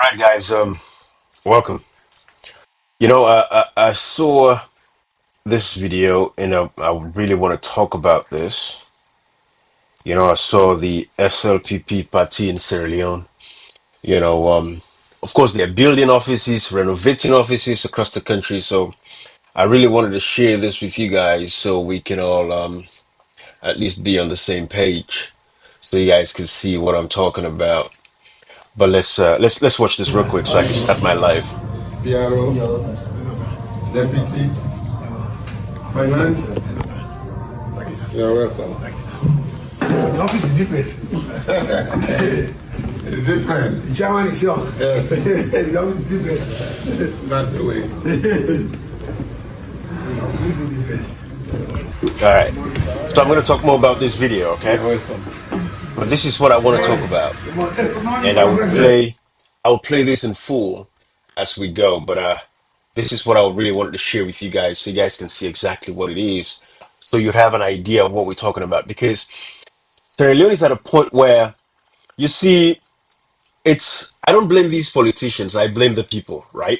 All right, guys. Welcome. I saw this video, and I really want to talk about this. I saw the SLPP party in Sierra Leone. You know, um, of course, they're building offices, renovating offices across the country. So I really wanted to share this with you guys, so we can all at least be on the same page, so you guys can see what I'm talking about. But let's watch this real quick, so I can start my live. PRO, Deputy, Finance. You're welcome. The office is different. It's different. The chairman is young. Yes, The office is different. that's the way. Completely different. All right. So I'm going to talk more about this video, okay? You're welcome. But this is what I want to talk about, Good morning, and I will Professor. play this in full as we go. But this is what I really wanted to share with you guys, so you guys can see exactly what it is, so you have an idea of what we're talking about. Because Sierra Leone is at a point where you see, it's I don't blame these politicians, I blame the people, right?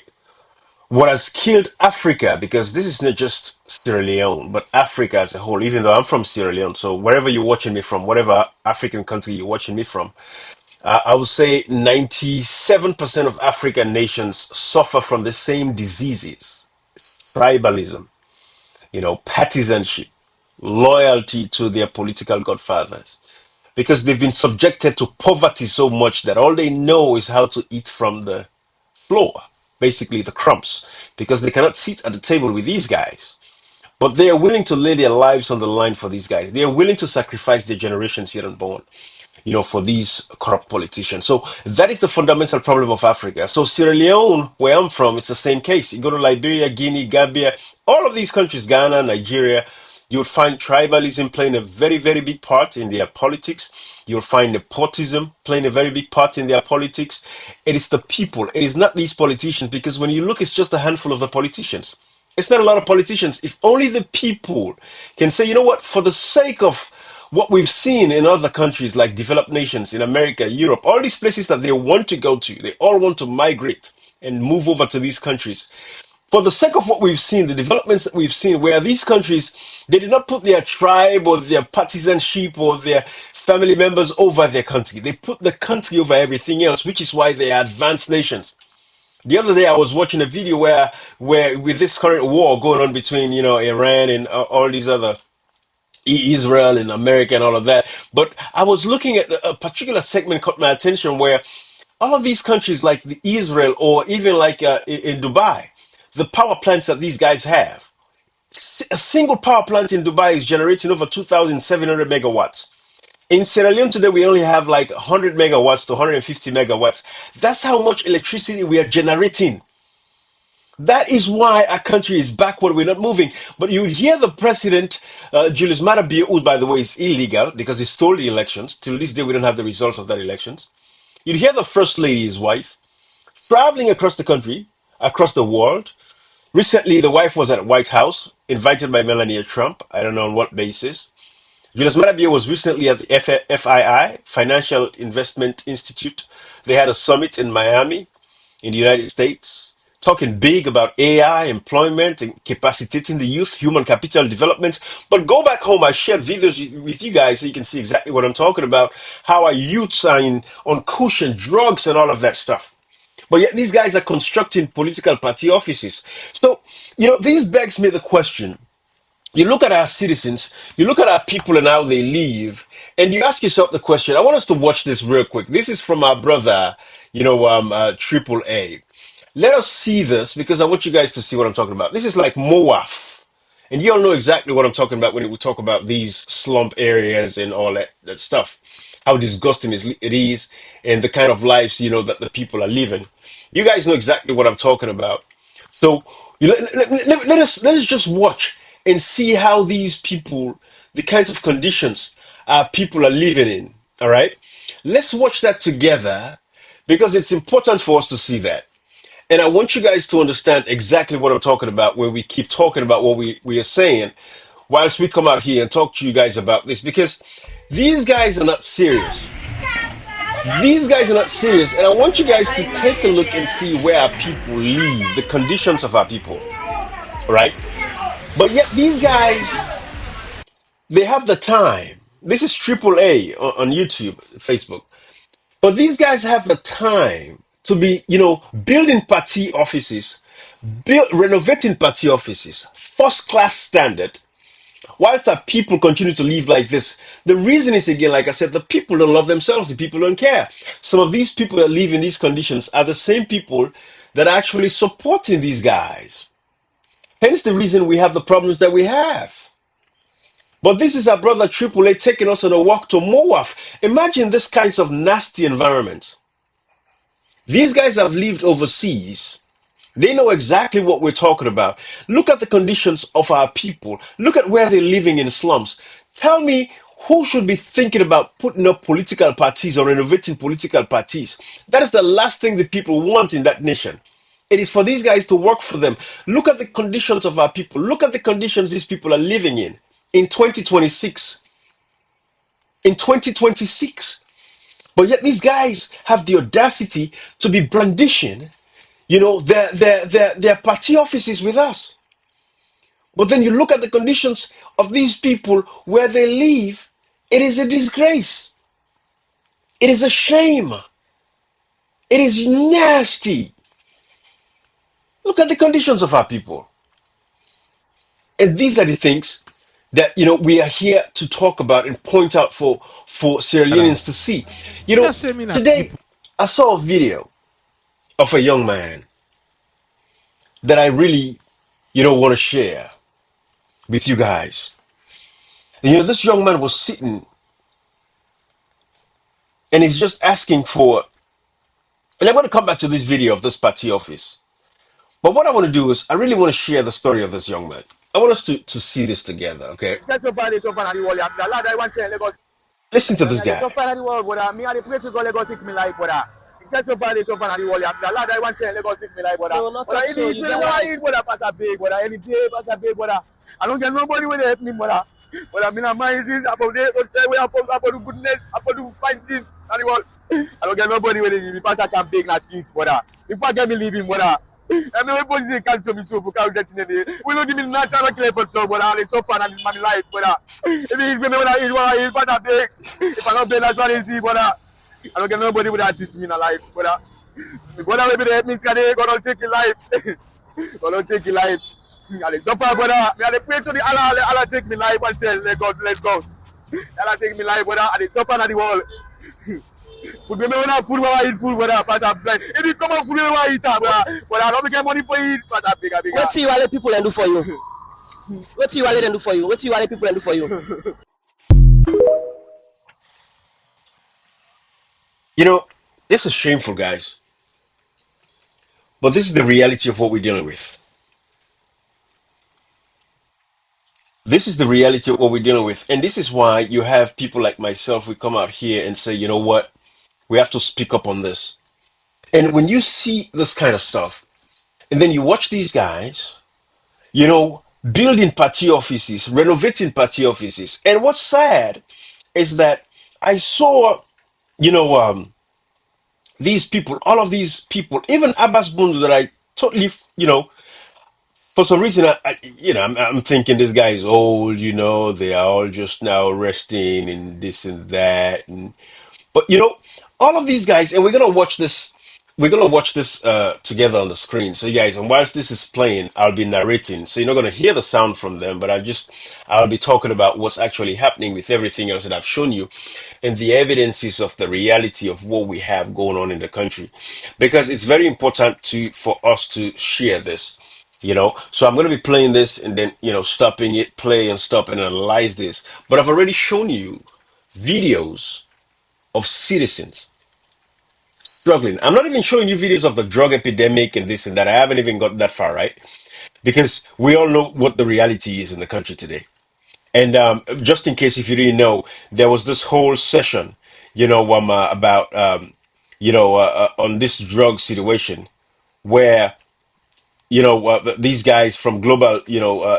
What has killed Africa, because this is not just Sierra Leone, but Africa as a whole, even though I'm from Sierra Leone. So wherever you're watching me from, whatever African country you're watching me from, I would say 97% of African nations suffer from the same diseases: tribalism, partisanship, loyalty to their political godfathers, because they've been subjected to poverty so much that all they know is how to eat from the floor, basically the crumbs, because they cannot sit at the table with these guys. But they are willing to lay their lives on the line for these guys. They are willing to sacrifice their generations yet unborn, for these corrupt politicians. So that is the fundamental problem of Africa. So Sierra Leone, where I'm from, it's the same case. You go to Liberia, Guinea, Gambia, all of these countries, Ghana, Nigeria, you would find tribalism playing a very, very big part in their politics. You'll find nepotism playing a very big part in their politics. It is the people. It is not these politicians, because when you look, it's just a handful of the politicians. It's not a lot of politicians. If only the people can say, you know what, for the sake of what we've seen in other countries like developed nations in America, Europe, all these places that they want to go to, they all want to migrate and move over to these countries. For the sake of what we've seen, the developments that we've seen, where these countries, they did not put their tribe or their partisanship or their family members over their country. They put the country over everything else, which is why they are advanced nations. The other day, I was watching a video where with this current war going on between, Iran and all these other Israel and America and all of that. But I was looking at a particular segment caught my attention where all of these countries like the Israel, or even like in Dubai, the power plants that these guys have. A single power plant in Dubai is generating over 2,700 megawatts. In Sierra Leone today, we only have like 100 megawatts to 150 megawatts. That's how much electricity we are generating. That is why our country is backward. We're not moving. But you would hear the president, Julius Maada, who, by the way, is illegal because he stole the elections. Till this day, we don't have the result of that elections. You'd hear the first lady, his wife, traveling across the country, across the world. Recently, the wife was at White House, invited by Melania Trump. I don't know on what basis. Julius Maada was recently at the FII, Financial Investment Institute. They had a summit in Miami, in the United States, talking big about AI, employment, and capacitating the youth, human capital development. But go back home, I shared videos with you guys so you can see exactly what I'm talking about, how our youths are on cushion, drugs, and all of that stuff. But yet these guys are constructing political party offices. So, this begs me the question. You look at our citizens, you look at our people and how they live, and you ask yourself the question. I want us to watch this real quick. This is from our brother, Triple A. Let us see this, because I want you guys to see what I'm talking about. This is like Moaf. And you all know exactly what I'm talking about when we talk about these slump areas and all that stuff. How disgusting it is, and the kind of lives, that the people are living. You guys know exactly what I'm talking about. So let us just watch and see how these people, the kinds of conditions people are living in. All right, let's watch that together, because it's important for us to see that. And I want you guys to understand exactly what I'm talking about when we keep talking about what we are saying, whilst we come out here and talk to you guys about this, because these guys are not serious. These guys are not serious, and I want you guys to take a look and see where our people live, the conditions of our people, right? But yet these guys, they have the time. This is triple A on YouTube, Facebook. But these guys have the time to be, building party offices, renovating party offices, first class standard, whilst our people continue to live like this. The reason is, again, like I said, the people don't love themselves, the people don't care. Some of these people that live in these conditions are the same people that are actually supporting these guys. Hence the reason we have the problems that we have. But this is our brother Triple A taking us on a walk to Moaf. Imagine this kinds of nasty environment. These guys have lived overseas. They know exactly what we're talking about. Look at the conditions of our people. Look at where they're living in slums. Tell me who should be thinking about putting up political parties or renovating political parties. That is the last thing the people want in that nation. It is for these guys to work for them. Look at the conditions of our people. Look at the conditions these people are living in 2026. In 2026. But yet these guys have the audacity to be brandishing, their party offices with us. But then you look at the conditions of these people where they live, it is a disgrace. It is a shame. It is nasty. Look at the conditions of our people. And these are the things that we are here to talk about and point out for Sierra Leoneans to see. Today I saw a video of a young man that I really, want to share with you guys. This young man was sitting and he's just asking for, and I'm going to come back to this video of this party office. But what I want to do is I really want to share the story of this young man. I want us to see this together, okay? Listen to this guy. Get your body so far and the wall after lad I want to Lagos take me like brother. But any day I eat brother pass a big brother. Any day pass a big brother. I don't get nobody with help me brother. But I mean I mind is about the say we about the goodness, about the fighting and the wall. I don't get nobody with it. Pass a can big not kids brother. If I get me leaving brother. Everybody say can't tell me so for can't get in the we don't give me natural care for so brother. It's so fun and it's my life brother. If he's me when I eat what I eat pass a big. If I don't play that's what I see brother. I don't get nobody would assist me in a life, brother. Brother will be the help me today, God don't take your life. God don't take your life. And so far, brother, me I pray to the Allah take me life and say, let God, let's go. Allah take me life, brother, and it's so far at the wall. Put me when I food, when I eat food, brother, pass up blind. If you come on food, when I eat, brother, I don't get money for it, pass up bigger. What do you want people to do for you? What do you want them to do for you? What do you want people to do for you? This is shameful, guys. But this is the reality of what we're dealing with. This is the reality of what we're dealing with. And this is why you have people like myself, we come out here and say, you know what? We have to speak up on this. And when you see this kind of stuff, and then you watch these guys, building party offices, renovating party offices. And what's sad is that I saw, you know, these people, all of these people, even Abbas Bundu that I totally, for some reason, I'm thinking this guy is old, they are all just now resting and this and that. But all of these guys, and we're gonna watch this together on the screen. So you guys, and whilst this is playing, I'll be narrating. So you're not gonna hear the sound from them, but I'll be talking about what's actually happening with everything else that I've shown you and the evidences of the reality of what we have going on in the country. Because it's very important for us to share this. So I'm going to be playing this and then stopping it, play and stop and analyze this, but I've already shown you videos of citizens struggling. I'm not even showing you videos of the drug epidemic and this and that. I haven't even got that far, right? Because we all know what the reality is in the country today. And just in case if you didn't know, there was this whole session about on this drug situation where these guys from global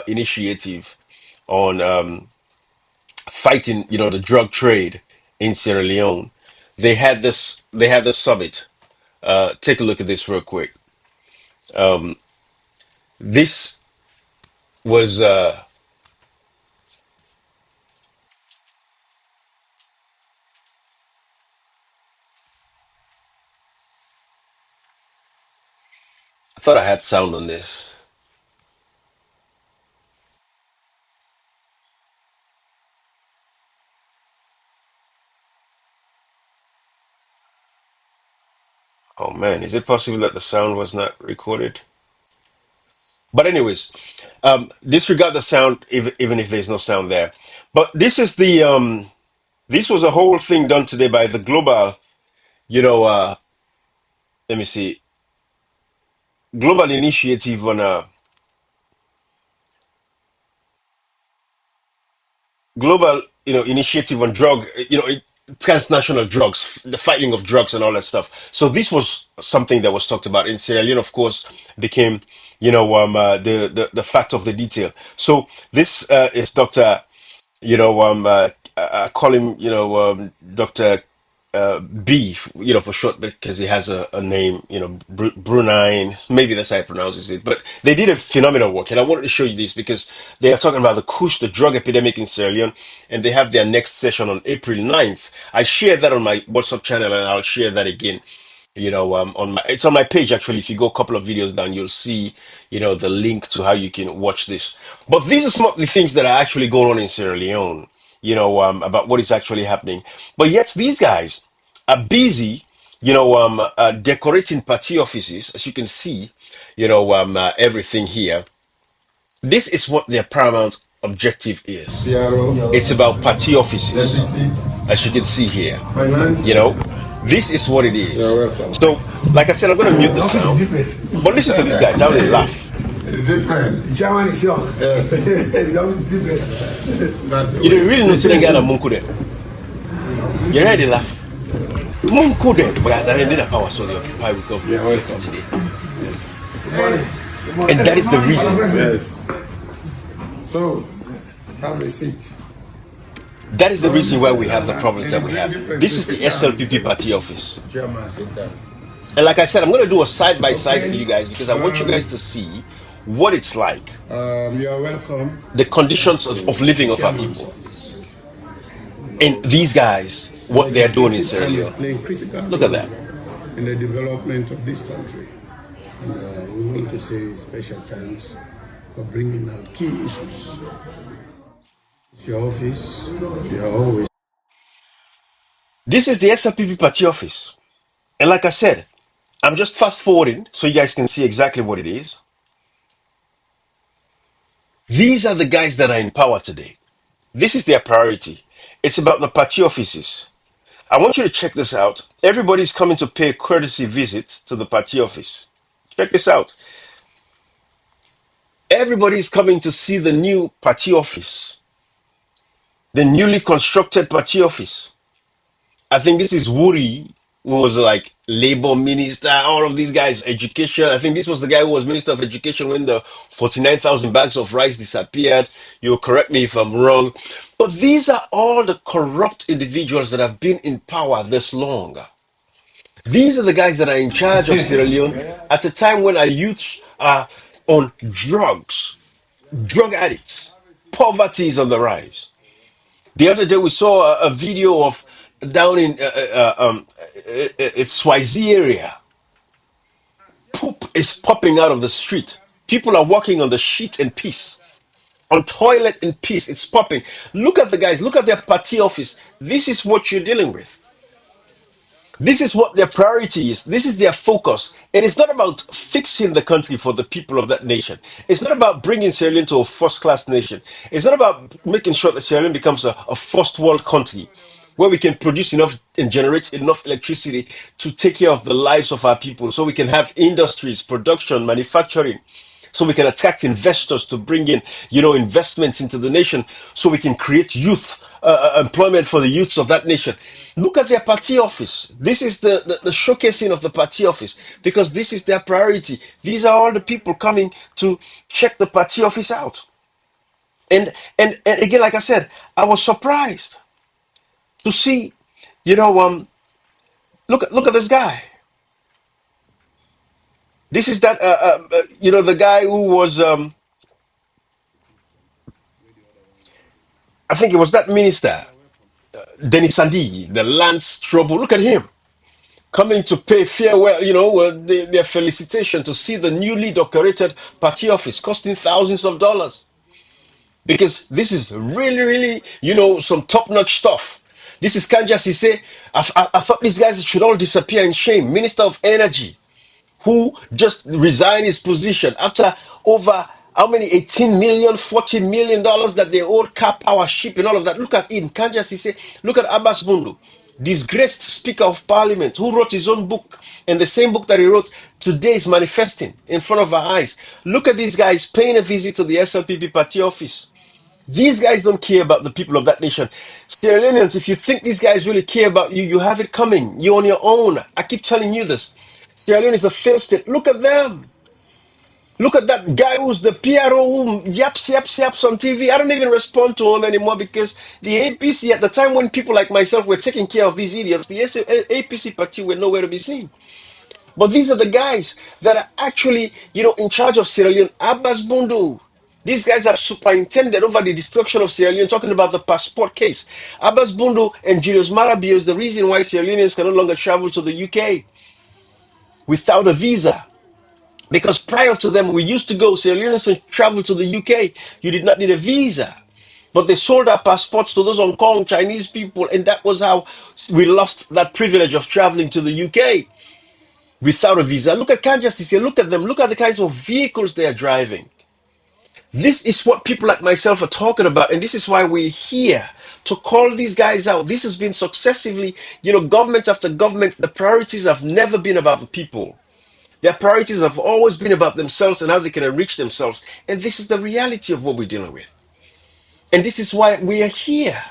initiative on fighting the drug trade in Sierra Leone, They had this summit. Take a look at this real quick. Um, this was I thought I had sound on this. Oh man, is it possible that the sound was not recorded? But anyways, disregard the sound even if there's no sound there. But this was a whole thing done today by the global, you know, let me see, global initiative on global, initiative on drug, transnational drugs, the fighting of drugs and all that stuff. So this was something that was talked about in Sierra Leone. Of course, became, the fact of the detail. So this is Doctor. I call him, Dr. B, for short, because he has a name, Brunine. Maybe that's how he pronounces it. But they did a phenomenal work, and I wanted to show you this because they are talking about the Kush, the drug epidemic in Sierra Leone, and they have their next session on April 9th. I shared that on my WhatsApp channel, and I'll share that again. It's on my page actually. If you go a couple of videos down, you'll see, the link to how you can watch this. But these are some of the things that are actually going on in Sierra Leone, about what is actually happening. But yet these guys are busy, decorating party offices, as you can see, everything here. This is what their paramount objective is. PRO, It's about party offices, Deputy, as you can see here. Finance. You know, this is what it You're is. welcome. So, like I said, I'm going to mute The the office is sound. different. But listen to these guys, how they laugh. It's different. The chairman is young. Yes. The office is different. That's the You way. don't really know to them guy Munku there. You hear they laugh. Munku there, but I didn't have power, so they occupy with Yeah, government welcome. today. Good morning. Good morning. And that is the reason. Yes. So, have a seat. That is the reason why we have the problems that we have. This is the SLPP party office. Chairman, sit down. And like I said, I'm going to do a side by side for you guys because I want you guys to see what it's like, You are welcome. the conditions of living of our Chairman's people. office. And these guys, what they're doing in Legislative Sierra arm is Leone. playing critical Look at role that. in the development of this country. And we want to say special thanks for bringing out key issues. It's your office. You are always. This is the SLPP party office. And like I said, I'm just fast forwarding so you guys can see exactly what it is. These are the guys that are in power today. This is their priority. It's about the party offices. I want you to check this out. Everybody's coming to pay a courtesy visit to the party office. Check this out. Everybody's coming to see the new party office, the newly constructed party office. I think this is Wuri, who was like labor minister, all of these guys, education. I think this was the guy who was minister of education when the 49,000 bags of rice disappeared. You'll correct me if I'm wrong. But these are all the corrupt individuals that have been in power this long. These are the guys that are in charge of Sierra Leone at a time when our youths are on drugs, drug addicts. Poverty is on the rise. The other day we saw a video of down in it's Swazi area. Poop is popping out of the street. People are walking on the sheet in peace, on toilet in peace. It's popping. Look at the guys. Look at their party office. This is what you're dealing with. This is what their priority is. This is their focus. And it's not about fixing the country for the people of that nation. It's not about bringing Sierra Leone to a first class nation. It's not about making sure that Sierra Leone becomes a first world country where we can produce enough and generate enough electricity to take care of the lives of our people so we can have industries, production, manufacturing, so we can attract investors to bring in, investments into the nation, so we can create youth employment for the youths of that nation. Look at their party office. This is the showcasing of the party office because this is their priority. These are all the people coming to check the party office out. And again, like I said, I was surprised to see, you know, Look at this guy. This is that the guy who was I think it was that minister, Denis Sandi, the Lance Trouble. Look at him coming to pay farewell, their felicitation to see the newly decorated party office costing thousands of dollars. Because this is really, really, some top-notch stuff. This is Kanja Sise. I thought these guys should all disappear in shame. Minister of Energy, who just resigned his position after over how many 18 million, $40 million that they owed car power ship and all of that. Look at him, Kanja Sise. Look at Abbas Bundu, disgraced Speaker of Parliament, who wrote his own book, and the same book that he wrote today is manifesting in front of our eyes. Look at these guys paying a visit to the SLPP party office. These guys don't care about the people of that nation. Sierra Leoneans, if you think these guys really care about you, you have it coming. You're on your own. I keep telling you this. Sierra Leone is a failed state. Look at them. Look at that guy who's the PRO who yaps on TV. I don't even respond to him anymore because the APC, at the time when people like myself were taking care of these idiots, the APC party were nowhere to be seen. But these are the guys that are actually, in charge of Sierra Leone. Abbas Bundu. These guys are superintended over the destruction of Sierra Leone, talking about the passport case. Abbas Bundu and Julius Marabio is the reason why Sierra Leoneans can no longer travel to the UK without a visa. Because prior to them, we used to go, Sierra Leoneans and travel to the UK. You did not need a visa. But they sold our passports to those Hong Kong Chinese people, and that was how we lost that privilege of traveling to the UK without a visa. Look at Kansas City. Look at them. Look at the kinds of vehicles they are driving. This is what people like myself are talking about, and this is why we're here to call these guys out. This has been successively, government after government. The priorities have never been about the people. Their priorities have always been about themselves and how they can enrich themselves. And this is the reality of what we're dealing with. And this is why we are here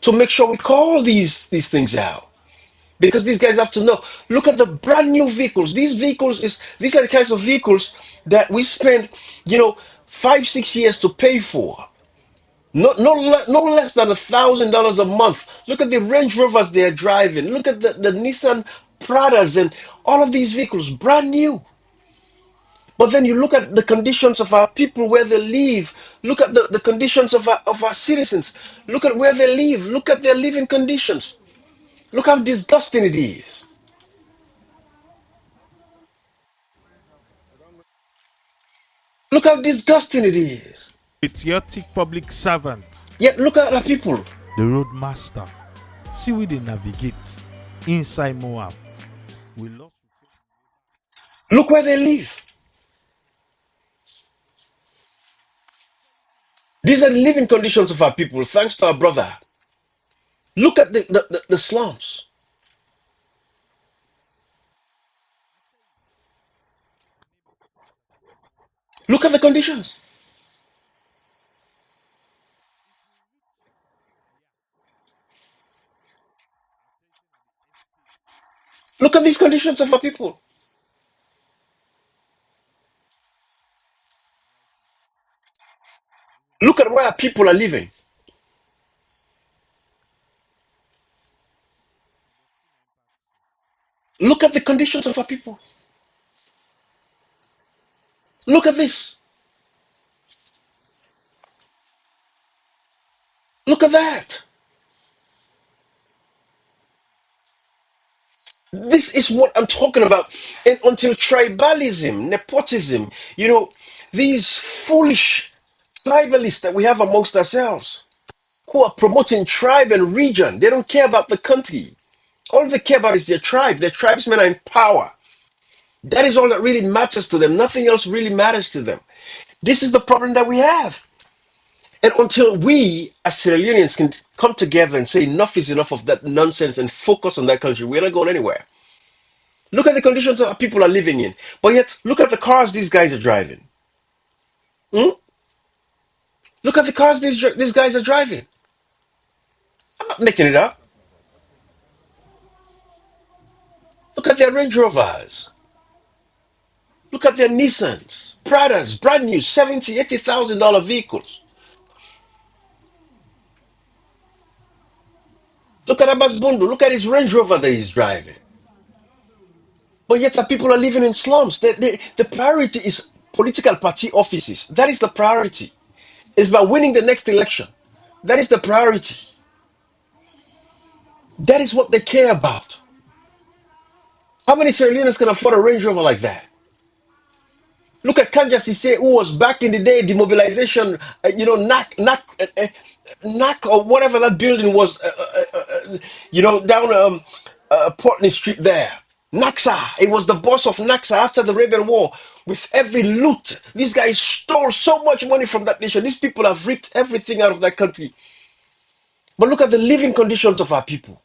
to make sure we call these things out. Because these guys have to know. Look at the brand new vehicles. These are the kinds of vehicles that we spend, 5-6 years to pay for. No less than $1,000 a month. Look at the Range Rovers they are driving. Look at the Nissan Pradas and all of these vehicles, brand new. But then you look at the conditions of our people, where they live. Look at the conditions of our citizens. Look at where they live. Look at their living conditions. Look how disgusting it is. Look how disgusting it is. Patriotic public servant, Yet look at our people. the roadmaster. See where they navigate inside Moab. We lost. Look where they live. These are the living conditions of our people, thanks to our brother. Look at the slums. Look at the conditions. Look at these conditions of our people. Look at where our people are living. Look at the conditions of our people. Look at this. Look at that. This is what I'm talking about. And until tribalism, nepotism, these foolish tribalists that we have amongst ourselves who are promoting tribe and region, they don't care about the country. All they care about is their tribe. Their tribesmen are in power. That is all that really matters to them. Nothing else really matters to them. This is the problem that we have. And until we, as Sierra Leoneans, can come together and say enough is enough of that nonsense and focus on that country, we're not going anywhere. Look at the conditions that people are living in. But yet, look at the cars these guys are driving. Hmm? Look at the cars these guys are driving. I'm not making it up. Look at their Range Rovers. Look at their Nissans, Pradas, brand new, $70,000, $80,000 vehicles. Look at Abbas Bundu. Look at his Range Rover that he's driving. but yet the people are living in slums. The priority is political party offices. That is the priority. It's about winning the next election. That is the priority. That is what they care about. How many Sierra Leoneans can afford a Range Rover like that? Look at Kanja Sise, who was back in the day, demobilization, NAC or whatever that building was, down Portney Street there. Naxa, he was the boss of Naxa after the Rebel War. With every loot, these guys stole so much money from that nation. These people have ripped everything out of that country. But look at the living conditions of our people.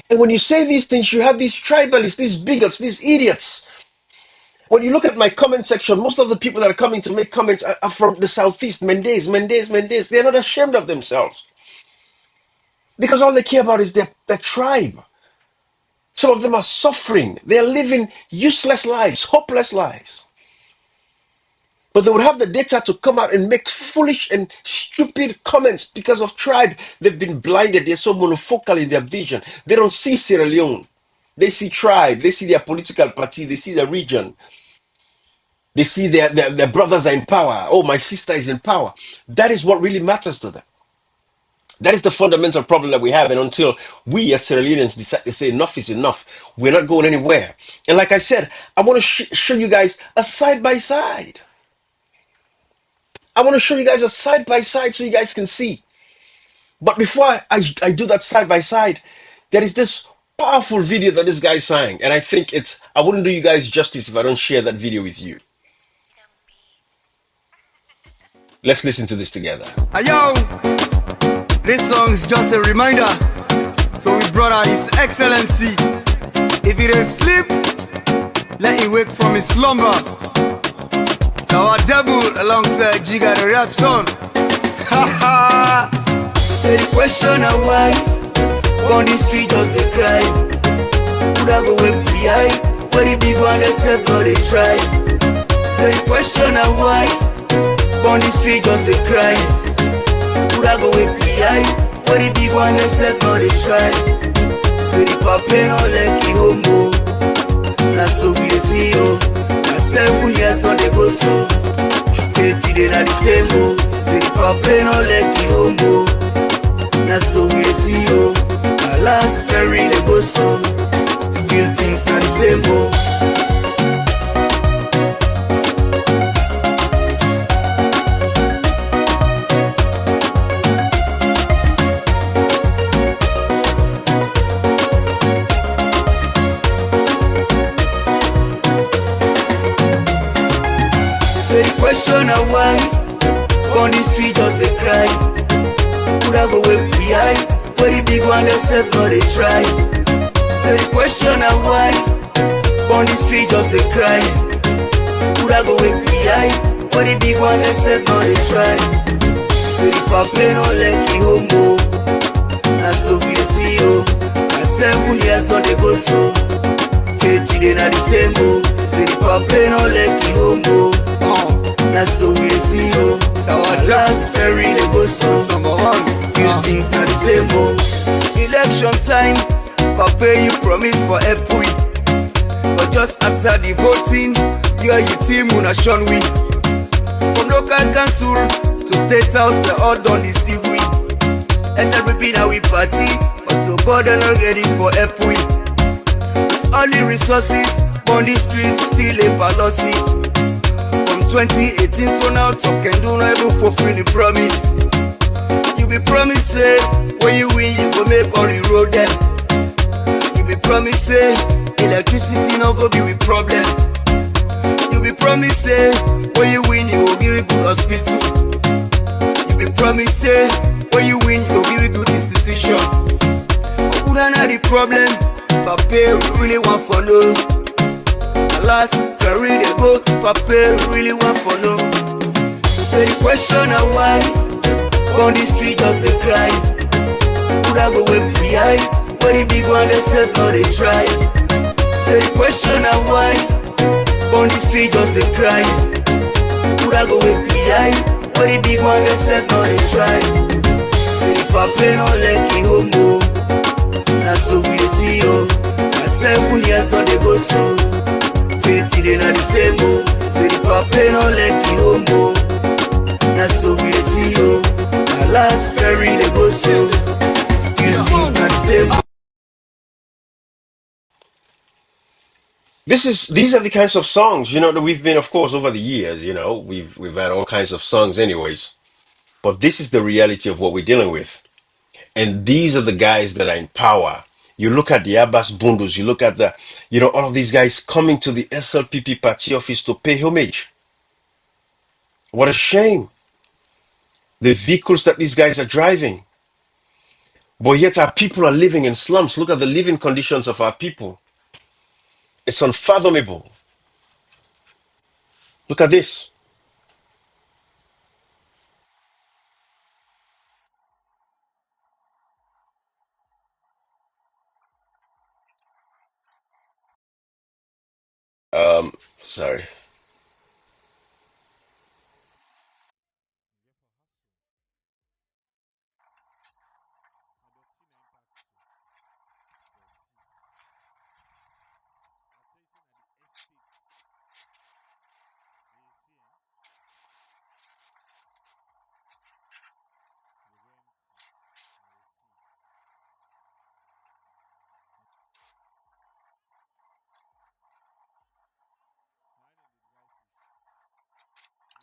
And when you say these things, you have these tribalists, these bigots, these idiots. When you look at my comment section, most of the people that are coming to make comments are from the Southeast. Mendes. They're not ashamed of themselves. Because all they care about is their tribe. Some of them are suffering. They're living useless lives, hopeless lives. But they would have the data to come out and make foolish and stupid comments because of tribe. They've been blinded. They're so monofocal in their vision. They don't see Sierra Leone. They see tribe. They see their political party. They see their region. They see their brothers are in power. Oh, my sister is in power. That is what really matters to them. That is the fundamental problem that we have. And until we as Sierra Leoneans decide to say enough is enough, we're not going anywhere. And like I said, I want to show you guys a side-by-side. I want to show you guys a side-by-side so you guys can see. But before I do that side-by-side, there is this powerful video that this guy sang. And I think I wouldn't do you guys justice if I don't share that video with you. Let's listen to this together. Yo, this song is just a reminder. So we brought out His Excellency. If he didn't sleep, let him wake from his slumber. Our devil alongside Giga the rap song. Ha Say the question of why on the street just they cry. Could I go with PI? What the big one they said no they try. Say the question of why on the street just they cry. Could I go with PI? What the big one they said no they try. Say the papa no like he homo. Na so we see you. 7 years don't they go so. 30 they not the same oh. Say the papa no like he homo. Na so we see you. Last ferry they go so. Still things not the same oh. Say the question of why on the street just they cry. Could I go with PI? But the big one they said no they try. Say the question of why on the street just they cry. Could I go with PI? But the big one they said no they try. Say the papa no like he homo. Na so we see you. Na 7 years don't they go so. 30 they not the same oh. Say the papa no like he homo. Na so we see you. Our last ferry they go so. Still things not the same oh. Election time, Papa you promise for April. But just after the voting, you and your team una shun we. From local council to state house, they all done deceive we. SLP now we party, but to God they're not ready for April. With all the resources, on the street still a palaces. 2018 to now talking do not even fulfill the promise. You be promise say when you win you go make all the road them. You be promise say electricity no go be with problem. You be promise say when you win you go give a good hospital. You be promise say when you win you go give a good institution. But who don't have the problem? Papa really want for no. Last ferry they go, Papa really want for no. Say the question of why on the street just they cry. Could I go with PI? But the big one they said no they try. Say the question of why on the street just they cry. Could I go with PI? But the big one they said no they try. Say the papa no like he homo. Na so we see you. 11 years don't they go so. 20 they not the same oh. Say the papa no like the homo. Not so we dey see you. Our last ferry they go so. Still things not the same. These are the kinds of songs, that we've been, of course, over the years, we've had all kinds of songs anyways. But this is the reality of what we're dealing with. And these are the guys that are in power. You look at the Abbas Bundus, you look at all of these guys coming to the SLPP party office to pay homage. What a shame. The vehicles that these guys are driving. But yet our people are living in slums. Look at the living conditions of our people. It's unfathomable. Look at this. Sorry.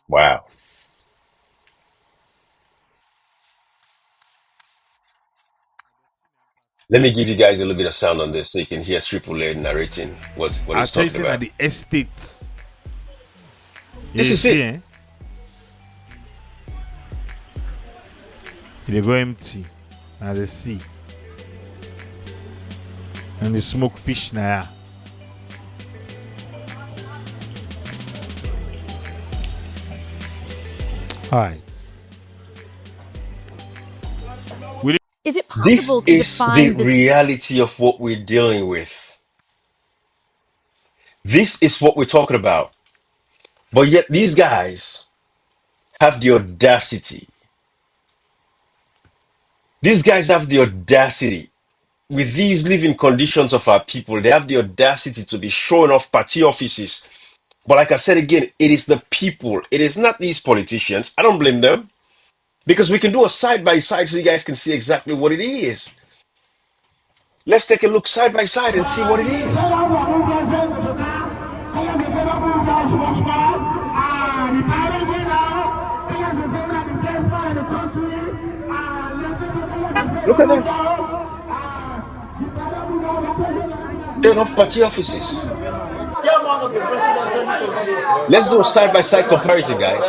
Wow. Let me give you guys a little bit of sound on this so you can hear Triple A narrating what Are he's talking chasing at about. the estate. This You is see, it. eh? They go empty. Now they see. And they smoke fish now. Alright. Is it This possible to is the define this? reality of what we're dealing with. This is what we're talking about. But yet these guys have the audacity. These guys have the audacity. With these living conditions of our people, they have the audacity to be showing off party offices. But like I said again, it is the people. It is not these politicians. I don't blame them. Because we can do a side by side so you guys can see exactly what it is. Let's take a look side by side and see what it is. Look at them. Showing off party offices. Let's do a side by side comparison, guys.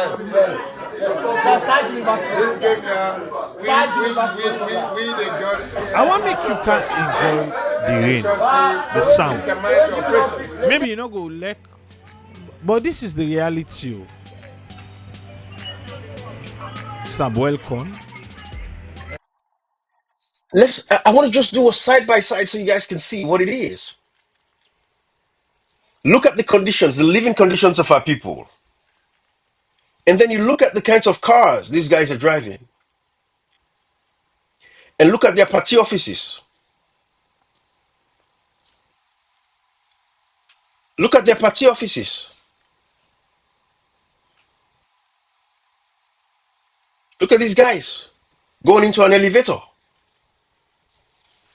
I want to make you can enjoy the rain, the sound. Maybe you not go like, but this is the reality. It's a boil corn. I want to just do a side by side so you guys can see what it is. Look at the conditions, the living conditions of our people. And then you look at the kinds of cars these guys are driving. And look at their party offices. Look at their party offices. Look at these guys going into an elevator.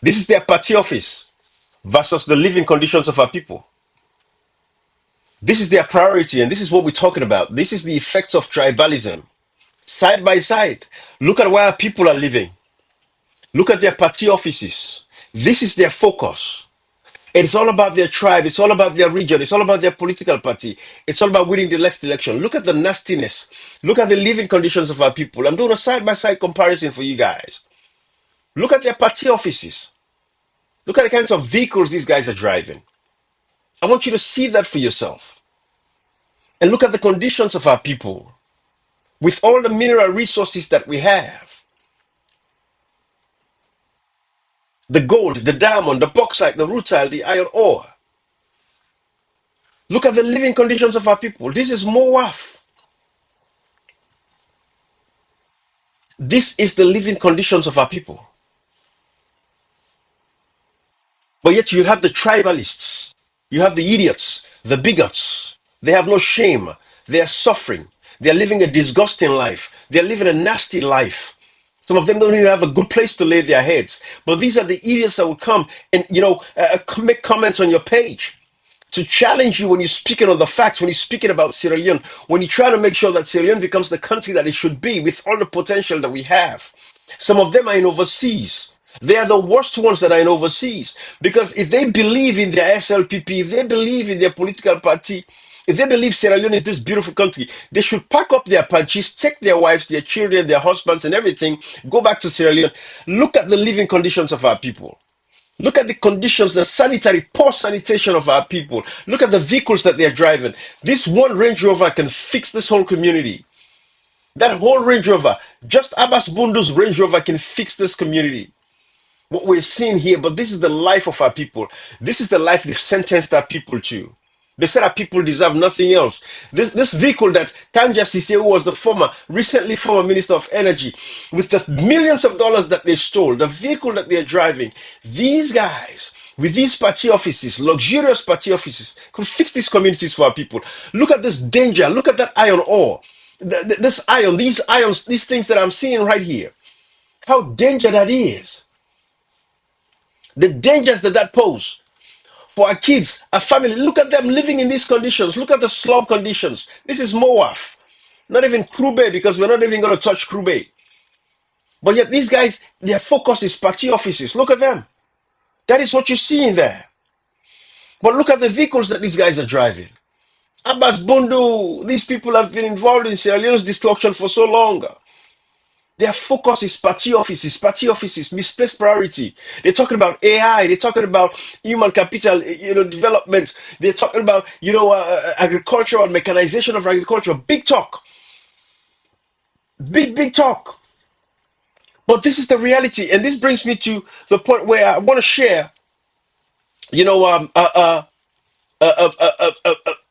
This is their party office versus the living conditions of our people. This is their priority, and this is what we're talking about. This is the effects of tribalism. Side by side, look at where our people are living. Look at their party offices. This is their focus. It's all about their tribe. It's all about their region. It's all about their political party. It's all about winning the next election. Look at the nastiness. Look at the living conditions of our people. I'm doing a side by side comparison for you guys. Look at their party offices. Look at the kinds of vehicles these guys are driving. I want you to see that for yourself. And look at the conditions of our people. With all the mineral resources that we have, the gold, the diamond, the bauxite, the rutile, the iron ore. Look at the living conditions of our people. This is Moaf. This is the living conditions of our people. But yet you have the tribalists, you have the idiots, the bigots. They have no shame. They are suffering. They are living a disgusting life. They are living a nasty life. Some of them don't even have a good place to lay their heads. But these are the idiots that will come and, make comments on your page to challenge you when you're speaking on the facts, when you're speaking about Sierra Leone, when you try to make sure that Sierra Leone becomes the country that it should be with all the potential that we have. Some of them are in overseas. They are the worst ones that are in overseas. Because if they believe in their SLPP, if they believe in their political party, if they believe Sierra Leone is this beautiful country, they should pack up their punches, take their wives, their children, their husbands, and everything, go back to Sierra Leone. Look at the living conditions of our people. Look at the conditions, the sanitary, poor sanitation of our people. Look at the vehicles that they're driving. This one Range Rover can fix this whole community. That whole Range Rover, just Abbas Bundu's Range Rover can fix this community. What we're seeing here, but this is the life of our people. This is the life they've sentenced our people to. They said our people deserve nothing else. This vehicle that Kanja Sise, who was the recently former Minister of Energy, with the millions of dollars that they stole, the vehicle that they're driving, these guys, with these party offices, luxurious party offices, could fix these communities for our people. Look at this danger. Look at that iron ore. This iron, these ions, these things that I'm seeing right here. How dangerous that is. The dangers that pose for our kids, our family. Look at them living in these conditions. Look at the slum conditions. This is Moaf. Not even Krube, because we're not even going to touch Krube. But yet these guys, their focus is party offices. Look at them. That is what you see in there. But look at the vehicles that these guys are driving. Abbas Bundu, these people have been involved in Sierra Leone's destruction for so long. Their focus is party offices, misplaced priority. They're talking about AI. They're talking about human capital, development. They're talking about, agriculture and mechanization of agriculture. Big talk. Big talk. But this is the reality. And this brings me to the point where I want to share, a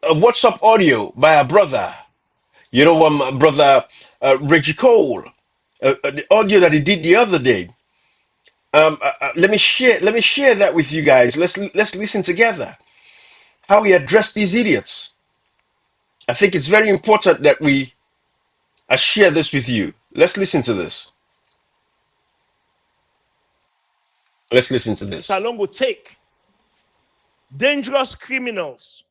WhatsApp audio by a brother, brother Reggie Cole, the audio that he did the other day. Let me share that with you guys. Let's listen together how he addressed these idiots. I think it's very important that I share this with you. Let's listen to this. Let's listen to this. Salon will take dangerous criminals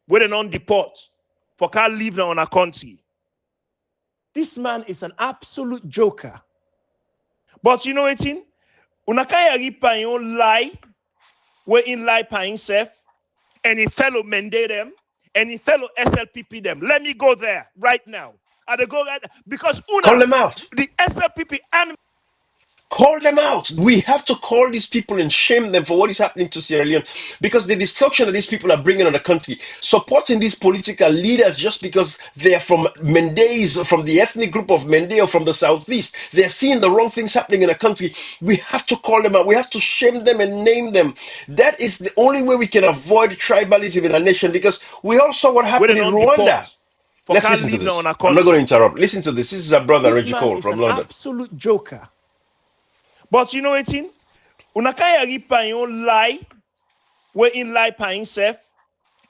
where they don't deport for can't live on a country. This man is an absolute joker. But you know what? Unakaya ripa yon lie, where in lie pa himself, and he fellow mandate them, and he fellow SLPP them. Let me go there right now. Because Call them out. The SLPP and Call them out. We have to call these people and shame them for what is happening to Sierra Leone, because the destruction that these people are bringing on the country, supporting these political leaders just because they are from Mendes, from the ethnic group of Mende or from the southeast, they're seeing the wrong things happening in the country. We have to call them out. We have to shame them and name them. That is the only way we can avoid tribalism in our nation, because we all saw what happened in Rwanda. Let's listen to this. I'm not going to interrupt. Listen to this. This is our brother Reggie Cole from London. Absolute joker. But you know what? Unakaya ripa yon lie, where in lie pa himself,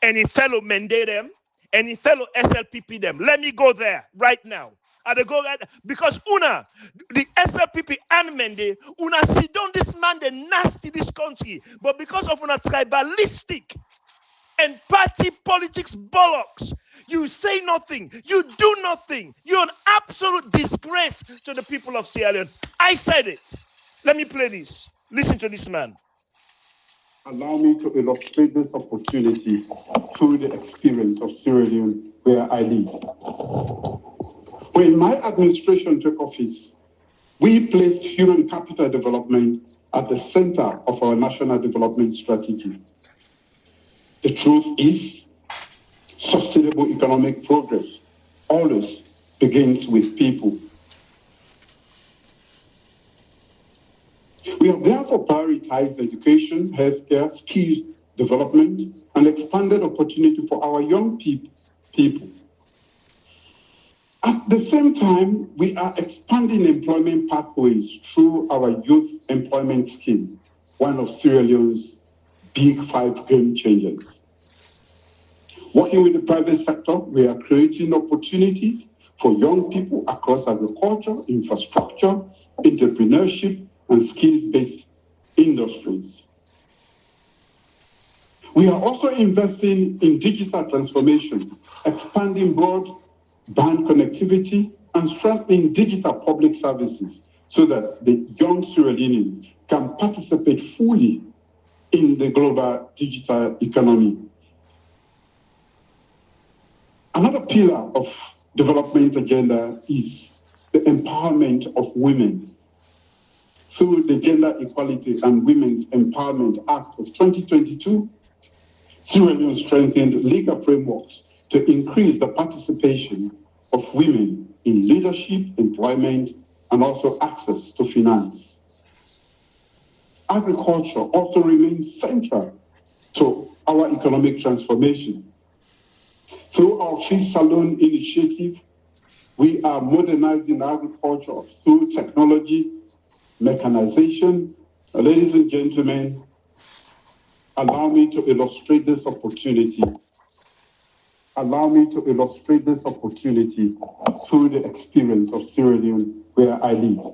and he fellow mandate them, and he fellow SLPP them. Let me go there right now. Because the SLPP and Mende, sit down this man, the nasty this country, but because of tribalistic and party politics bollocks, you say nothing, you do nothing. You're an absolute disgrace to the people of Sierra Leone. I said it. Let me play this. Listen to this man. Allow me to illustrate this opportunity through the experience of Sierra Leone, where I live. When my administration took office, we placed human capital development at the center of our national development strategy. The truth is, sustainable economic progress always begins with people. We have therefore prioritized education, healthcare, skills development, and expanded opportunity for our young people. At the same time, we are expanding employment pathways through our youth employment scheme, one of Sierra Leone's big 5 game changers. Working with the private sector, we are creating opportunities for young people across agriculture, infrastructure, entrepreneurship, and skills-based industries. We are also investing in digital transformation, expanding broadband connectivity, and strengthening digital public services so that the young Sierra Leoneans can participate fully in the global digital economy. Another pillar of development agenda is the empowerment of women. Through the Gender Equality and Women's Empowerment Act of 2022, Sierra Leone strengthened legal frameworks to increase the participation of women in leadership, employment, and also access to finance. Agriculture also remains central to our economic transformation. Through our Feed Salon initiative, we are modernizing agriculture through technology, mechanization. Ladies and gentlemen, allow me to illustrate this opportunity. Allow me to illustrate this opportunity through the experience of Sierra Leone, where I live.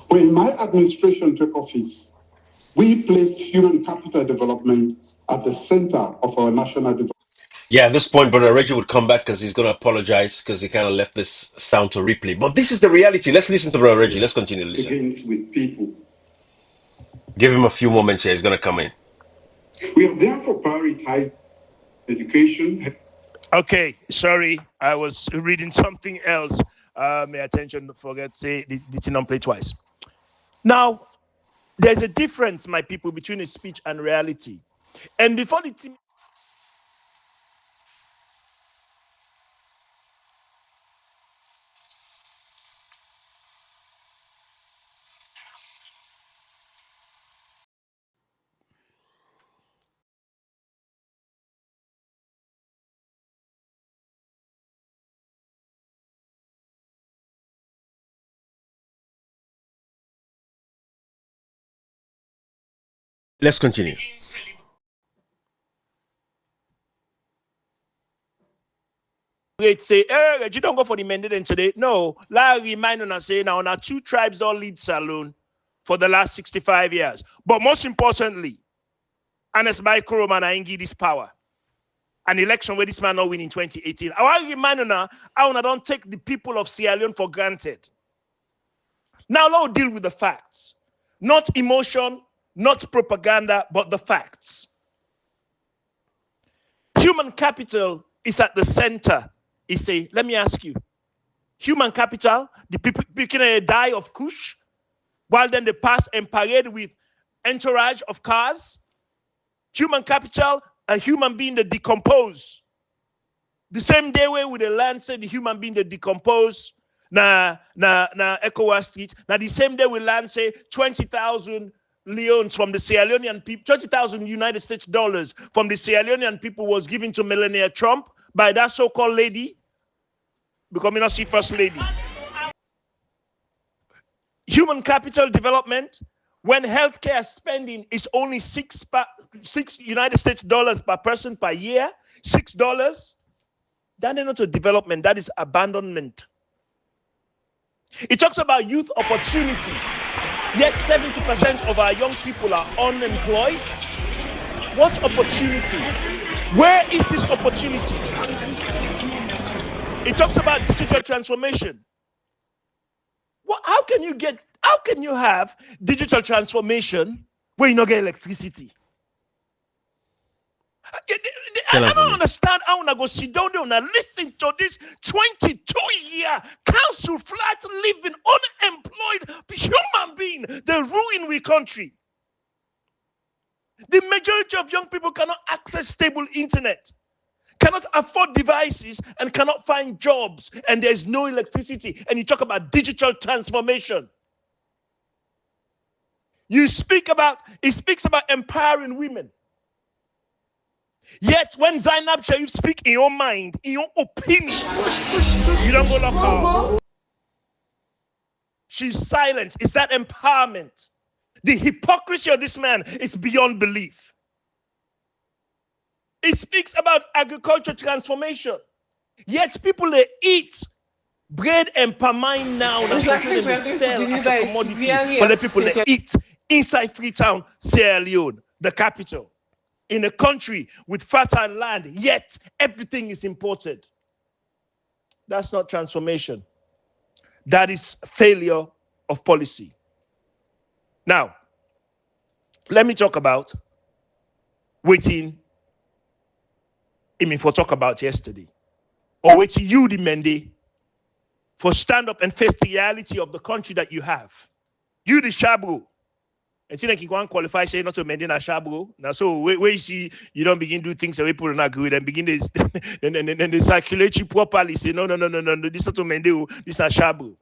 When my administration took office, we placed human capital development at the center of our national development. Yeah, at this point, Brother Reggie would come back because he's going to apologize because he kind of left this sound to replay. But this is the reality. Let's listen to Brother Reggie. Let's continue to listen. Begins with people. Give him a few moments here. He's going to come in. We have therefore prioritized education. Okay, sorry, I was reading something else. My attention, forget, say, the thing on play twice. Now, there's a difference, my people, between a speech and reality. And before the team... Let's continue. Say, hey, you don't go for the mandate today. No, Larry remind us say now 2 tribes don't lead Saloon for the last 65 years. But most importantly, Anes Micro man ain't this power. An election where this man not win in 2018. I want to remind you I don't take the people of Sierra Leone for granted. Now let's deal with the facts. Not emotion, not propaganda, but the facts. Human capital is at the center. Let me ask you, human capital, the people can die of kush, while then they pass and parade with entourage of cars. Human capital, a human being that decompose. The same day way with the land say the human being that decompose na ECOWAS street. Now the same day we land say 20,000 Leones from the Sierra Leonean people, 20,000 United States dollars from the Sierra Leonean people was given to Melania Trump by that so-called lady, becoming a first lady. Human capital development, when healthcare spending is only six United States dollars per person per year, $6, that is not a development, that is abandonment. It talks about youth opportunities, yet 70% of our young people are unemployed. What opportunity? Where is this opportunity? It talks about digital transformation. How can you have digital transformation when you don't get electricity? I don't understand how I go sit down there and listen to this 22-year council flat living unemployed human being, the ruin we country. The majority of young people cannot access stable internet, cannot afford devices, and cannot find jobs, and there's no electricity. And you talk about digital transformation. It speaks about empowering women. Yet when Zainab Sharif speak in your mind, in your opinion, you don't go lock her. She's silent. Is that empowerment? The hypocrisy of this man is beyond belief. It speaks about agriculture transformation. Yet people, they eat bread and palm wine now. That's what they sell as a commodity. But the people, they eat inside Freetown, Sierra Leone, the capital, in a country with fertile land, yet everything is imported. That's not transformation. That is failure of policy. Now, let me talk about waiting. I mean, for talk about yesterday, or waiting you, the Mende, for stand up and face the reality of the country that you have. You, the Shabro. And see, like you can't qualify, say not to Mende na Shabro. Now, so where you see, you don't begin to do things that people don't agree with, and begin to, and they circulate you properly. Say, no, this is not to Mende, this is a Shabro.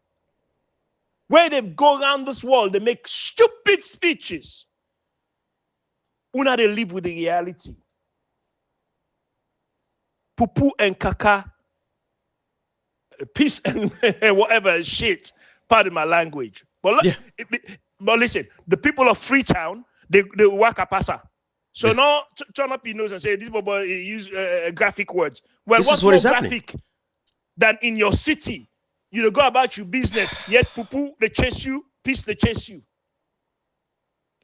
Where they go around this world, they make stupid speeches. Una, they live with the reality. Pupu and kaka, peace and whatever shit, pardon my language. But, but listen, the people of Freetown, they work a passa. So now turn up your nose and say, this boy use graphic words. Well, what's more graphic than in your city? You go about your business, yet pupu, they chase you, peace, they chase you.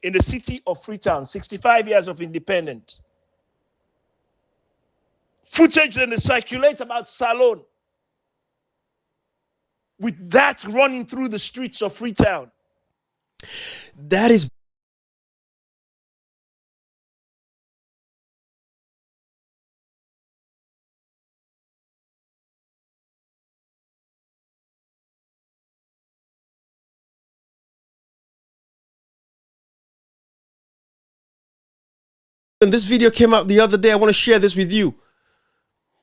In the city of Freetown, 65 years of independence. Footage that they circulate about Salone. With that running through the streets of Freetown. That is and this video came out the other day. I want to share this with you.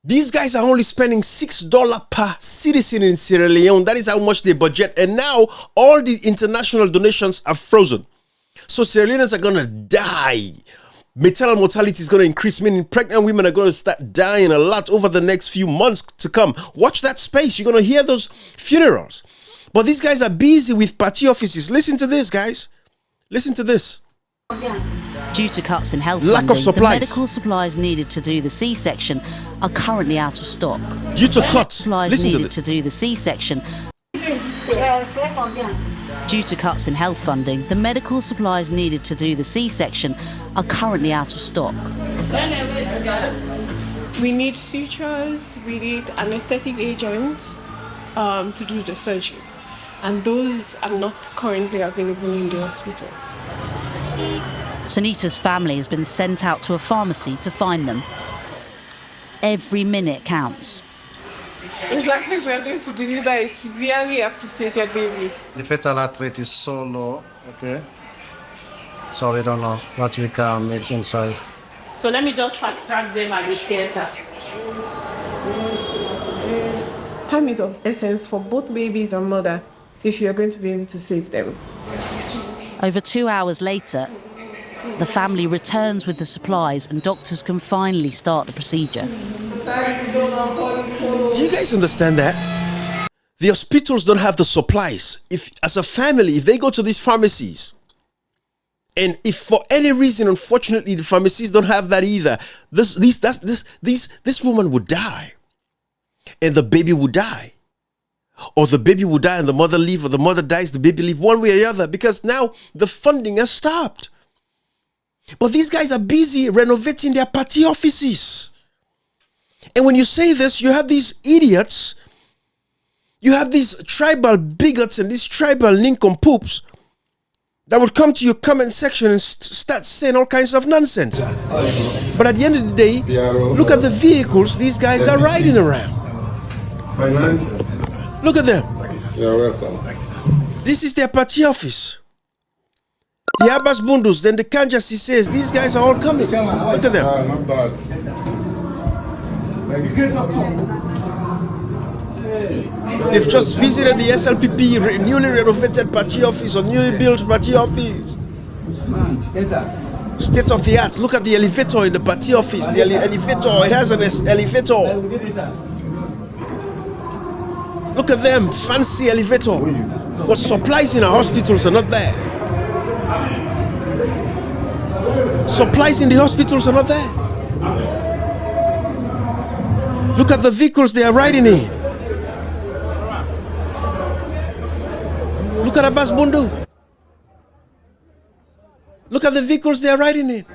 These guys are only spending $6 per citizen in Sierra Leone. That is how much they budget. And now all the international donations are frozen. So Sierra Leoneans are going to die. Maternal mortality is going to increase, meaning pregnant women are going to start dying a lot over the next few months to come. Watch that space. You're going to hear those funerals. But these guys are busy with party offices. Listen to this, guys. Listen to this. Due to cuts in health lack funding, of supplies. The medical supplies needed to do the C-section are currently out of stock. Due to cuts, supplies listen needed to do the C-section. Due to cuts in health funding, the medical supplies needed to do the C-section are currently out of stock. We need sutures, we need anesthetic agents to do the surgery, and those are not currently available in the hospital. Sunita's family has been sent out to a pharmacy to find them. Every minute counts. It's like we're going to deliver a severely asphyxiated baby. The fetal heart rate is so low, okay? So we don't know what we can make inside. So let me just fast track them at the theater. Time is of essence for both babies and mother if you're going to be able to save them. Over 2 hours later, the family returns with the supplies and doctors can finally start the procedure. Do you guys understand that? The hospitals don't have the supplies. If, as a family, if they go to these pharmacies, and if for any reason, unfortunately, the pharmacies don't have that either, this woman would die, and the baby would die, or the baby would die and the mother leave, or the mother dies, the baby leave, one way or the other, because now the funding has stopped. But these guys are busy renovating their party offices. And when you say this, you have these idiots, you have these tribal bigots and these tribal nincompoops that would come to your comment section and start saying all kinds of nonsense. But at the end of the day, look at the vehicles these guys are riding around. Finance. Look at them. You're welcome. This is their party office. The Abbas Bundus, then the Kanjasi says, these guys are all coming. Look at them. Not bad. They've just visited the SLPP newly renovated party office or newly built party office. State of the art. Look at the elevator in the party office. The elevator, it has an elevator. Look at them, fancy elevator. But supplies in our hospitals are not there. Supplies in the hospitals are not there. Look at the vehicles they are riding in. Look at Abbas Bundu. Look at the vehicles they are riding in.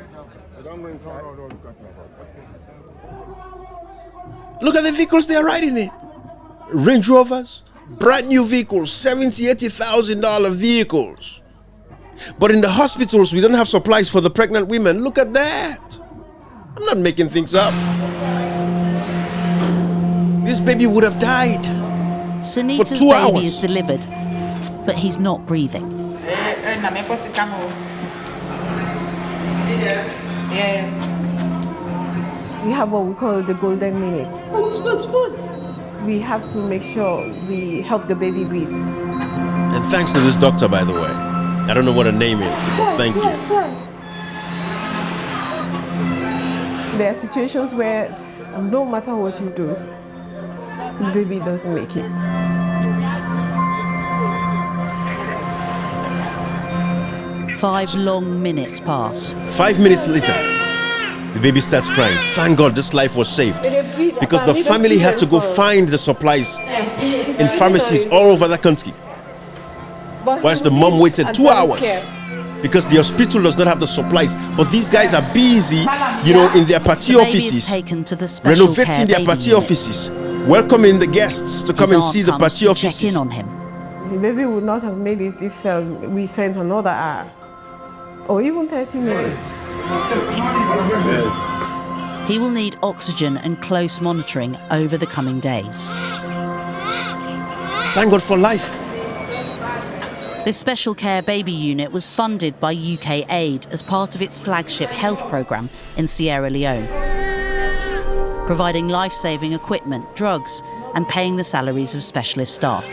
Look at the vehicles they are riding in. Range Rovers, brand new vehicles, $70,000, $80,000 vehicles. But in the hospitals, we don't have supplies for the pregnant women. Look at that. I'm not making things up. This baby would have died Sunita's for 2 hours. baby is delivered, but he's not breathing. Yes. We have what we call the golden minute. We have to make sure we help the baby breathe. And thanks to this doctor, by the way. I don't know what her name is, but thank you. There are situations where no matter what you do, the baby doesn't make it. Five long minutes pass. 5 minutes later, the baby starts crying. Thank God this life was saved. Because the family had to go find the supplies in pharmacies all over the country. Whilst the mom waited 2 hours because the hospital does not have the supplies. But these guys are busy, in their party offices, taken to the special renovating their party unit. offices, welcoming the guests to come and see the party offices. Check in on him. The baby would not have made it if we spent another hour or even 30 minutes. He will need oxygen and close monitoring over the coming days. Thank God for life. This special care baby unit was funded by UK Aid as part of its flagship health programme in Sierra Leone, providing life-saving equipment, drugs, and paying the salaries of specialist staff.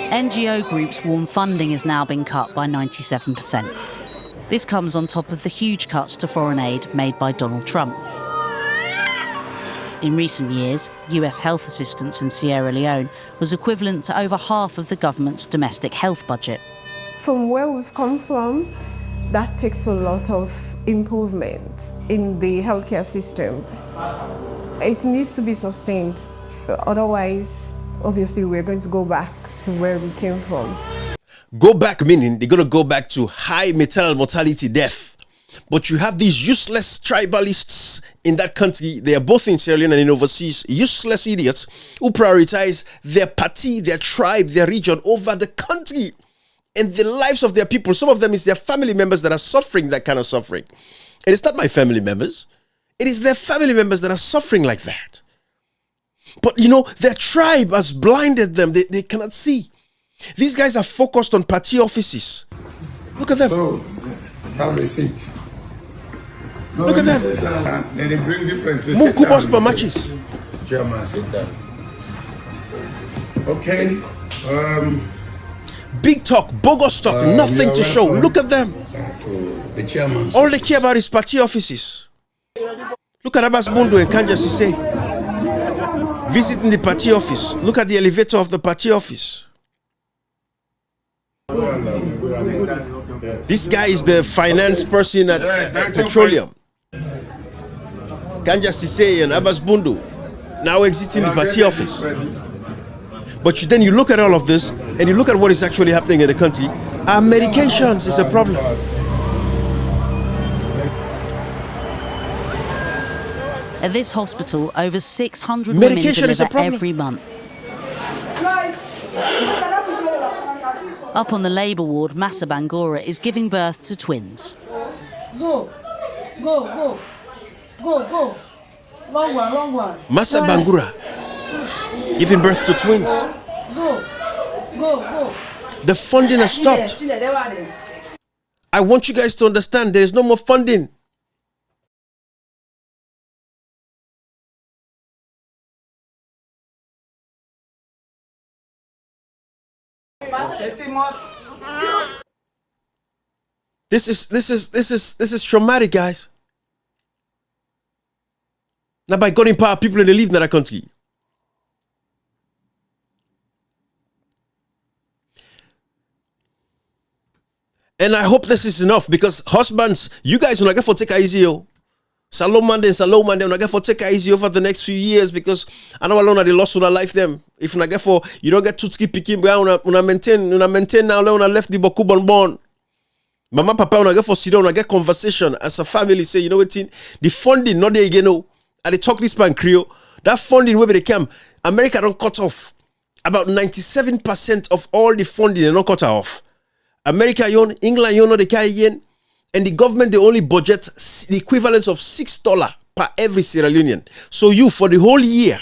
NGO groups warn funding has now been cut by 97%. This comes on top of the huge cuts to foreign aid made by Donald Trump. In recent years, US health assistance in Sierra Leone was equivalent to over half of the government's domestic health budget. From where we've come from, that takes a lot of improvement in the healthcare system. It needs to be sustained. Otherwise, obviously, we're going to go back to where we came from. Go back meaning they're going to go back to high maternal mortality death. But you have these useless tribalists in that country. They are both in Sierra Leone and in overseas. Useless idiots who prioritize their party, their tribe, their region over the country and the lives of their people. Some of them is their family members that are suffering that kind of suffering. And it's not my family members. It is their family members that are suffering like that. But their tribe has blinded them. They cannot see. These guys are focused on party offices. Look at them. So, have a seat. Look at them. Then they bring different. Mukubos per matches. Chairman, sit down. Okay. Big talk, bogus talk, nothing to show. Look at them. The chairman. All they care about is party offices. Look at Abbas Bundu and Kanja Sise visiting the party office. Look at the elevator of the party office. This guy is the finance person at Petroleum. Kanja Sise and Abbas Bundu now exiting the party office. But then you look at all of this and you look at what is actually happening in the country. Our medications is a problem. At this hospital, over 600 Medication women is a deliver problem. every month. Up on the labour ward, Massa Bangura is giving birth to twins. Go, go, go, go, go. Wrong one. Massa Bangura giving birth to twins. Go, go, go. The funding has stopped. I want you guys to understand there is no more funding. This is traumatic, guys. Now by God in power, people in the live in that country. And I hope this is enough because husbands, you guys will not get for take it easy. Salomon, when I get for take it easy over the next few years because I know alone they lost on life them. If I get for you don't get to keep picking brown, when I maintain now, when I left the Boku born. Mama, papa, when I get for sit down, when I get conversation as a family, say, you know what, the funding, not there again, and they talk this pan Creole, that funding where they come, America don't cut off. About 97% of all the funding they don't cut off. America, England, they carry again. And the government, they only budget the equivalent of $6 per every Sierra Leonean. So you, for the whole year,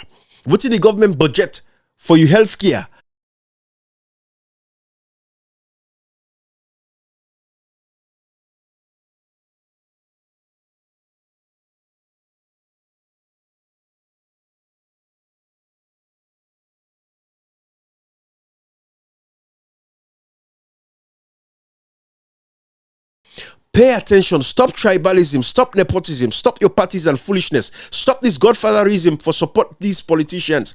what's in the government budget for your health care? Pay attention. Stop tribalism. Stop nepotism. Stop your parties and foolishness. Stop this godfatherism for support these politicians.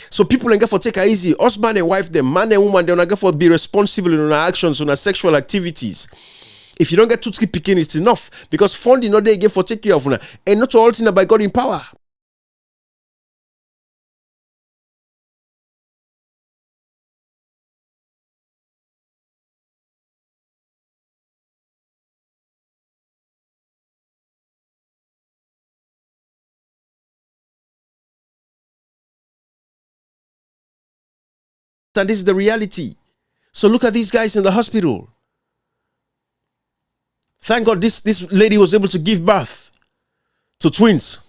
So people don't get for take it easy. Husband and wife, them man and woman, they don't get for be responsible in their actions, on their sexual activities. If you don't get to keep picking, it's enough because funding not they get for take care of una, and not all thing by God in power. And this is the reality. So look at these guys in the hospital. Thank God this lady was able to give birth to twins.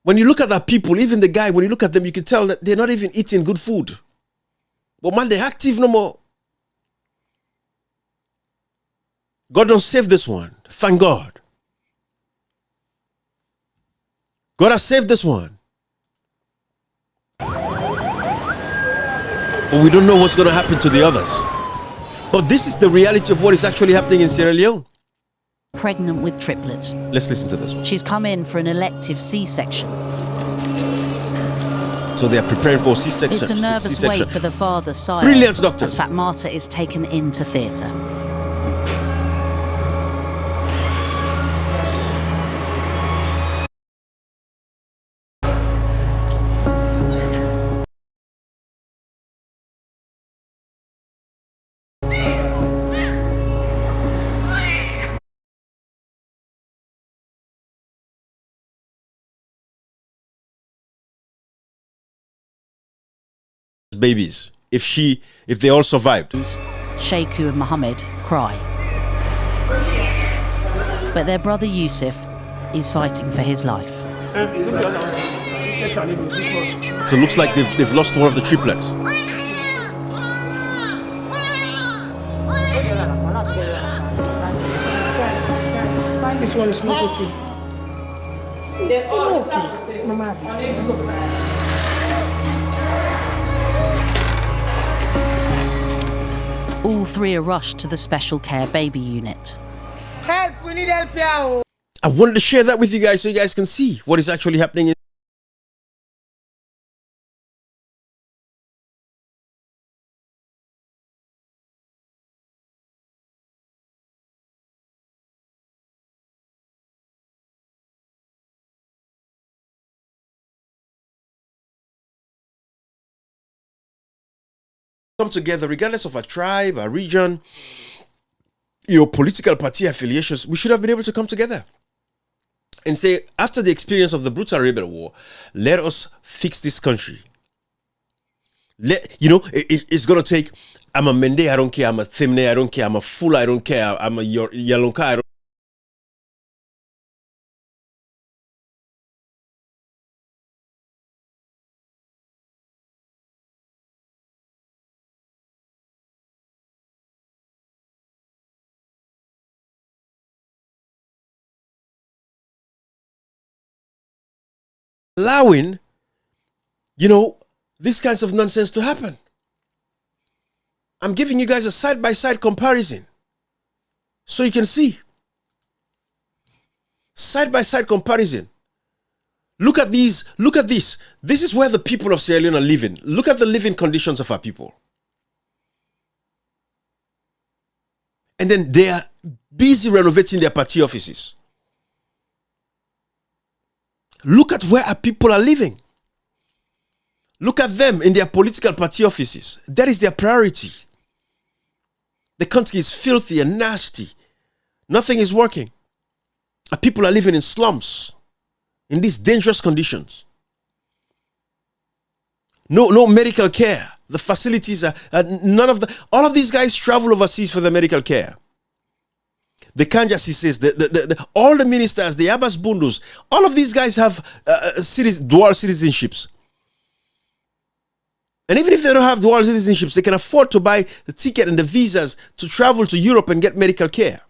When you look at that people, even the guy, when you look at them, you can tell that they're not even eating good food. But man, they're active no more. God don't save this one. Thank God. God has saved this one. But we don't know what's going to happen to the others. But this is the reality of what is actually happening in Sierra Leone. Pregnant with triplets. Let's listen to this one. She's come in for an elective C-section. So they are preparing for C-section. It's a nervous wait for the father, Sire. Brilliant, doctor. As Fatmata is taken into theatre. Babies, if they all survived. Sheikhu and Mohammed cry. But their brother Yusuf is fighting for his life. So it looks like they've lost one of the triplets. This one is not okay. They're all Mama. All three are rushed to the special care baby unit. Help! We need help here. I wanted to share that with you guys so you guys can see what is actually happening. Come together regardless of a tribe, a region, political party affiliations. We should have been able to come together and say, after the experience of the brutal rebel war, let us fix this country. It's gonna take, I'm a Mende, I don't care, I'm a Thimne, I don't care, I'm a Fula, I don't care, I'm a Yalonka, I don't allowing, these kinds of nonsense to happen. I'm giving you guys a side-by-side comparison so you can see. Side-by-side comparison. Look at these. Look at this. This is where the people of Sierra Leone are living. Look at the living conditions of our people. And then they are busy renovating their party offices. Look at where our people are living. Look at them in their political party offices. That is their priority. The country is filthy and nasty. Nothing is working. Our people are living in slums, in these dangerous conditions. No medical care. The facilities are all of these guys travel overseas for the medical care. The Kanjasi says, all the ministers, the Abbas Bundus, all of these guys have dual citizenships. And even if they don't have dual citizenships, they can afford to buy the ticket and the visas to travel to Europe and get medical care.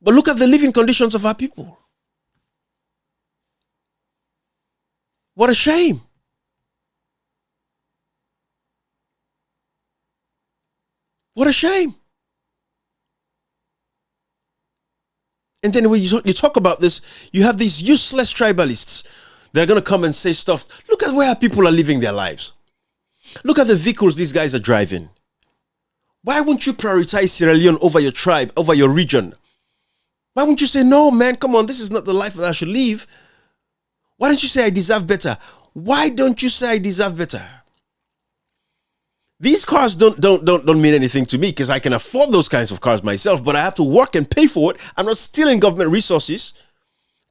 But look at the living conditions of our people. What a shame. What a shame. And then when you talk about this, you have these useless tribalists that are going to come and say stuff. Look at where people are living their lives. Look at the vehicles these guys are driving. Why wouldn't you prioritize Sierra Leone over your tribe, over your region? Why wouldn't you say, no, man, come on, this is not the life that I should live? Why don't you say I deserve better? Why don't you say I deserve better? These cars don't mean anything to me because I can afford those kinds of cars myself, but I have to work and pay for it. I'm not stealing government resources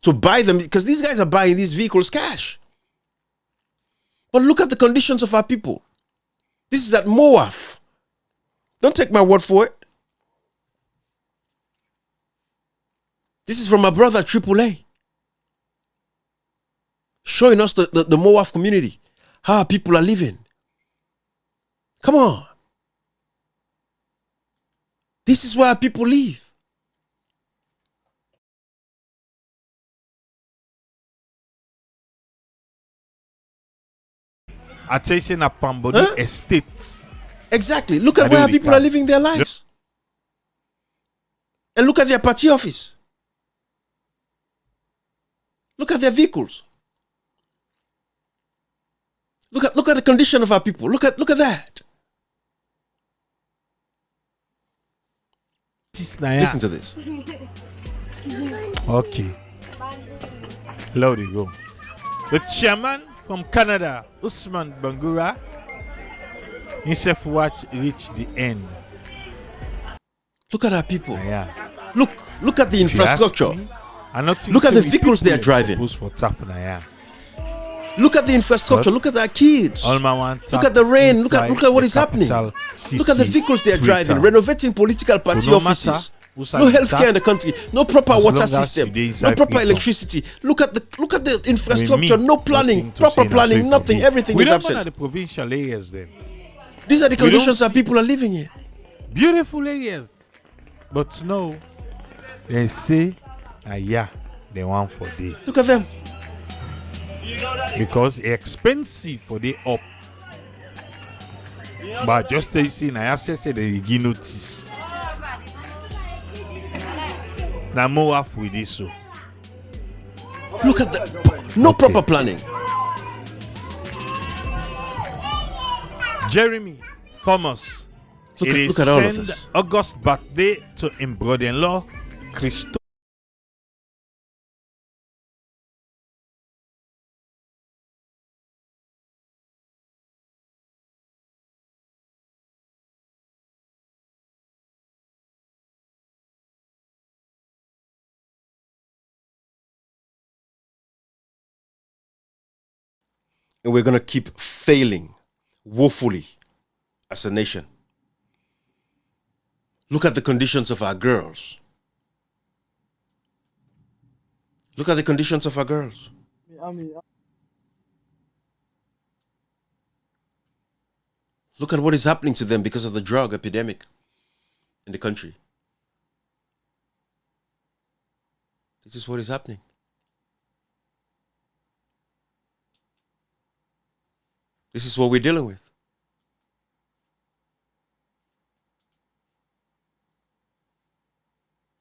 to buy them because these guys are buying these vehicles cash. But look at the conditions of our people. This is at Moaf. Don't take my word for it. This is from my brother AAA. Showing us the Moaf community, how our people are living. Come on. This is where people live. Attention at Pambodi Estate. Exactly. Look at where people are living their lives. And look at their party office. Look at their vehicles. Look at the condition of our people. Look at that. Listen to this. Okay. Loud you go. The chairman from Canada, Usman Bangura, himself watch reach the end. Look at our people. Yeah. Look at the infrastructure. Look at the vehicles they are driving. Look at the infrastructure. Look at our kids. Look at the rain. Look at what is happening. Look at the vehicles they are driving. Renovating political party offices. No healthcare in the country. No proper water system. No proper electricity. Look at the infrastructure. No planning. Proper planning. Nothing. Everything is absent. The provincial areas then. These are the conditions that people are living in. Beautiful areas. But no, they say, yeah, they want for day. Look at them. Because it's expensive for the up. But just to see, I say they give notice. Now more off with this. So. Look at the no proper planning. Jeremy Thomas. Look at all of this. August birthday to his brother-in-law, Christo. And we're going to keep failing woefully as a nation. Look at the conditions of our girls. Look at the conditions of our girls. Look at what is happening to them because of the drug epidemic in the country. This is what is happening. This is what we're dealing with.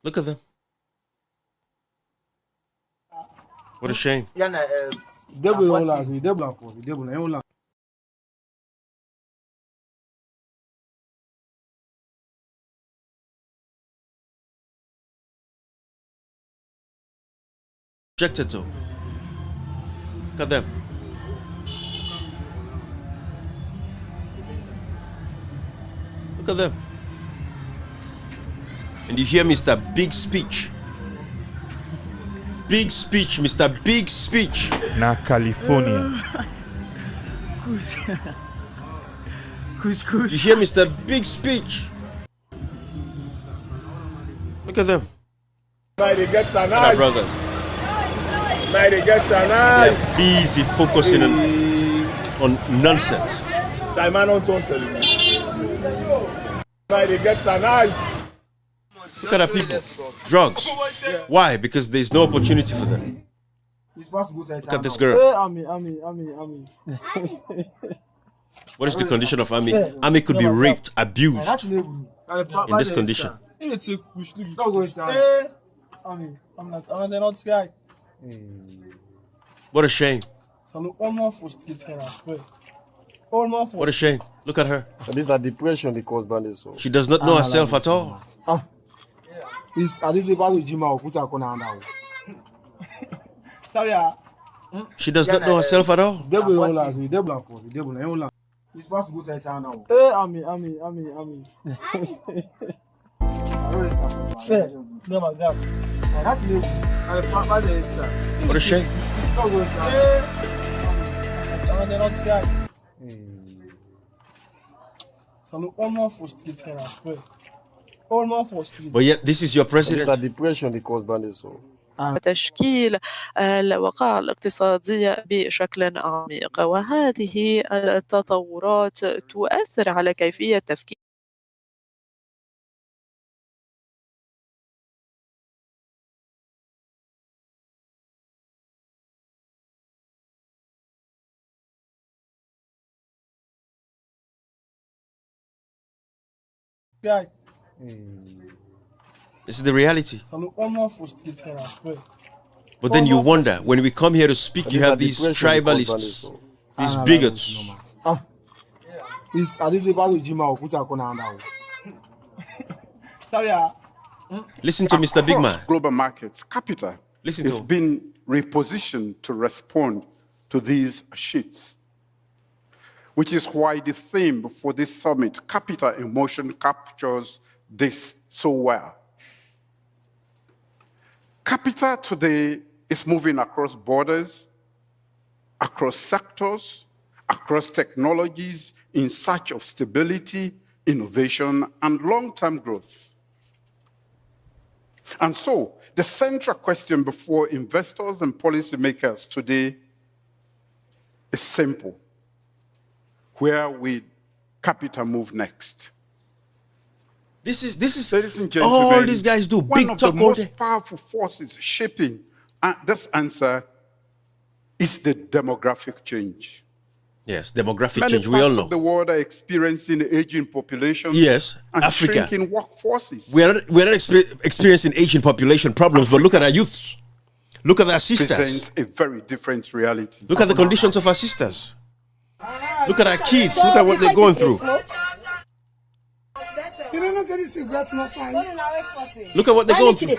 Look at them. What a shame. subjected to. Look at them. Look at them. And you hear Mr. Big Speech. Big Speech, Mr. Big Speech. Na California. You hear Mr. Big Speech. Look at them. They get some Look at our brothers. They get some They're busy focusing on nonsense. Simon on They get some Look at our people. Drugs. Why? Because there's no opportunity for them. Look at this girl. What is the condition of Ami? Ami could be raped, abused in this condition. What a shame. What a shame. Look at her. This is the depression they cause by this. She does not know herself at all. She does not know herself at all. What a shame. But yet this is your president. The depression they cause by this. وتشكيل الوقائع الاقتصادية بشكل عميق، وهذه التطورات تؤثر على كيفية تفكير This is the reality. But then you wonder, when we come here to speak, you have these tribalists, these bigots. Listen to Mr. Big Man. Global markets, capital Listen to is him. being repositioned to respond to these shifts, which is why the theme for this summit, Capital in Motion, captures this so well. Capital today is moving across borders, across sectors, across technologies in search of stability, innovation, and long-term growth. And so, the central question before investors and policymakers today is simple. Where will capital move next? This is Ladies and gentlemen, all these guys do. One Big of the talk all day. most powerful forces shaping this answer is the demographic change. Yes, demographic Many change, we all parts know. of the world are experiencing aging populations Yes, and Africa. shrinking workforces. We're not experiencing aging population problems, but look at our youth. Look at our sisters. Presents a very different reality. Look at the conditions of our sisters. Look at our kids. Look at what they're going through. Look at what they're going through.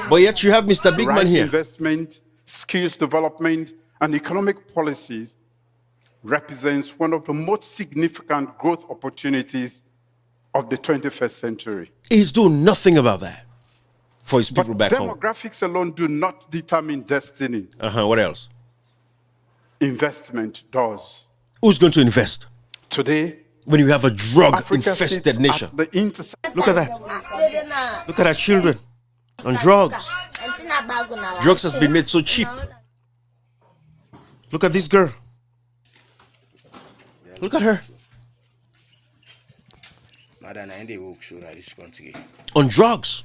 But yet you have Mr. Big Man Right here. investment, skills development, and economic policies represents one of the most significant growth opportunities of the 21st century. He's doing nothing about that for his people back home. Demographics alone do not determine destiny. What else? Investment does. Who's going to invest? Today, when you have a Africa drug-infested sits nation. at the intersection. Look at that. Look at our children on drugs. Drugs has been made so cheap. Look at this girl. Look at her. On drugs.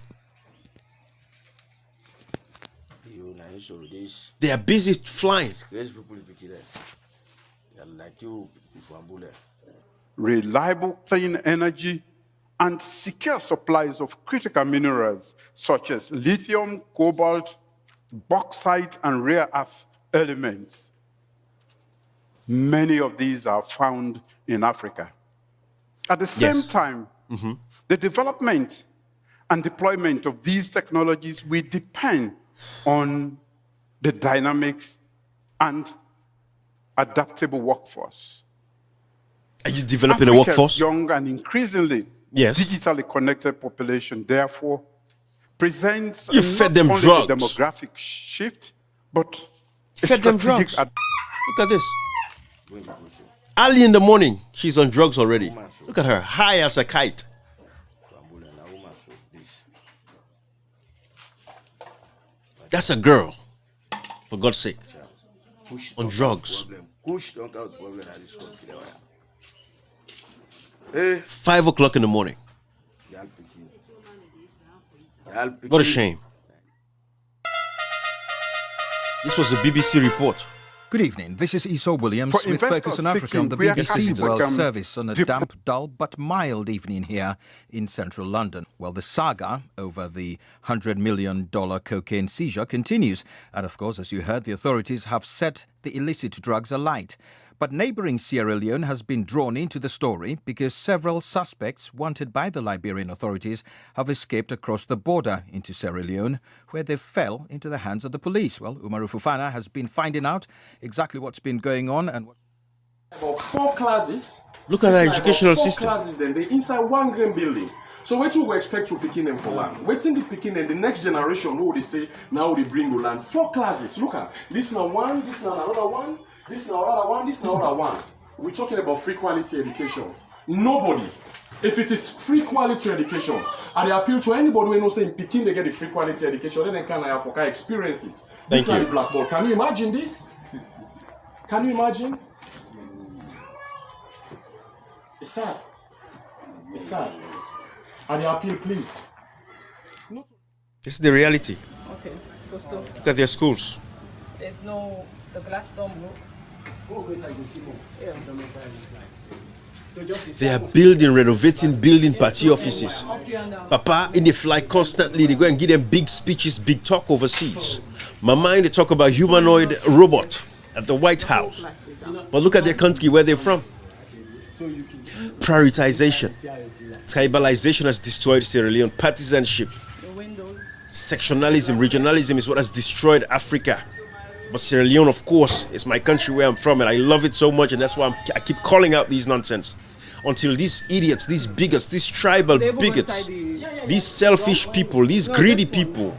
They are busy flying. Reliable, clean energy, and secure supplies of critical minerals such as lithium, cobalt, bauxite, and rare earth elements. Many of these are found in Africa. At the same time, the development and deployment of these technologies will depend on the dynamics and adaptable workforce. Are you developing Africa's a workforce? young and increasingly digitally connected population, therefore, presents You fed them not only drugs. a demographic shift, but a Fed them strategic drugs. Look at this. Early in the morning, she's on drugs already. Look at her, high as a kite. That's a girl, for God's sake, on drugs. 5 o'clock in the morning. What a shame. This was a BBC report. Good evening. This is Esau Williams For with Focus on investors Africa on the seeking where BBC capital World can Service on a damp, dull but mild evening here in central London. Well, the saga over the $100 million cocaine seizure continues. And of course, as you heard, the authorities have set the illicit drugs alight. But neighbouring Sierra Leone has been drawn into the story because several suspects wanted by the Liberian authorities have escaped across the border into Sierra Leone, where they fell into the hands of the police. Well, Umaru Fufana has been finding out exactly what's been going on and what... About 4 classes. Look at our educational four system. Classes, then they inside one green building. So what you expect to picking them for land? Waiting the picking and the next generation, what they say, now they bring the land. 4 classes. Look at this now one, this now another one. This is another one, this is another one. We're talking about free quality education. Nobody, if it is free quality education, and they appeal to anybody who knows saying Peking they get the free quality education, then they can experience it. This is not the blackboard. Can you imagine this? Can you imagine? It's sad. It's sad. And they appeal, please. This is the reality. Okay, Look at their schools. There's no, the glass don't move. They are building, renovating, building party offices. Papa, in the fly constantly, they go and give them big speeches, big talk overseas. Mama, they talk about humanoid robot at the White House. But look at their country, where they're from. Prioritization. Tribalization has destroyed Sierra Leone. Partisanship. Sectionalism, regionalism is what has destroyed Africa. But Sierra Leone, of course, is my country where I'm from, and I love it so much, and that's why I keep calling out these nonsense. Until these idiots, these bigots, these tribal bigots, these selfish people, these greedy people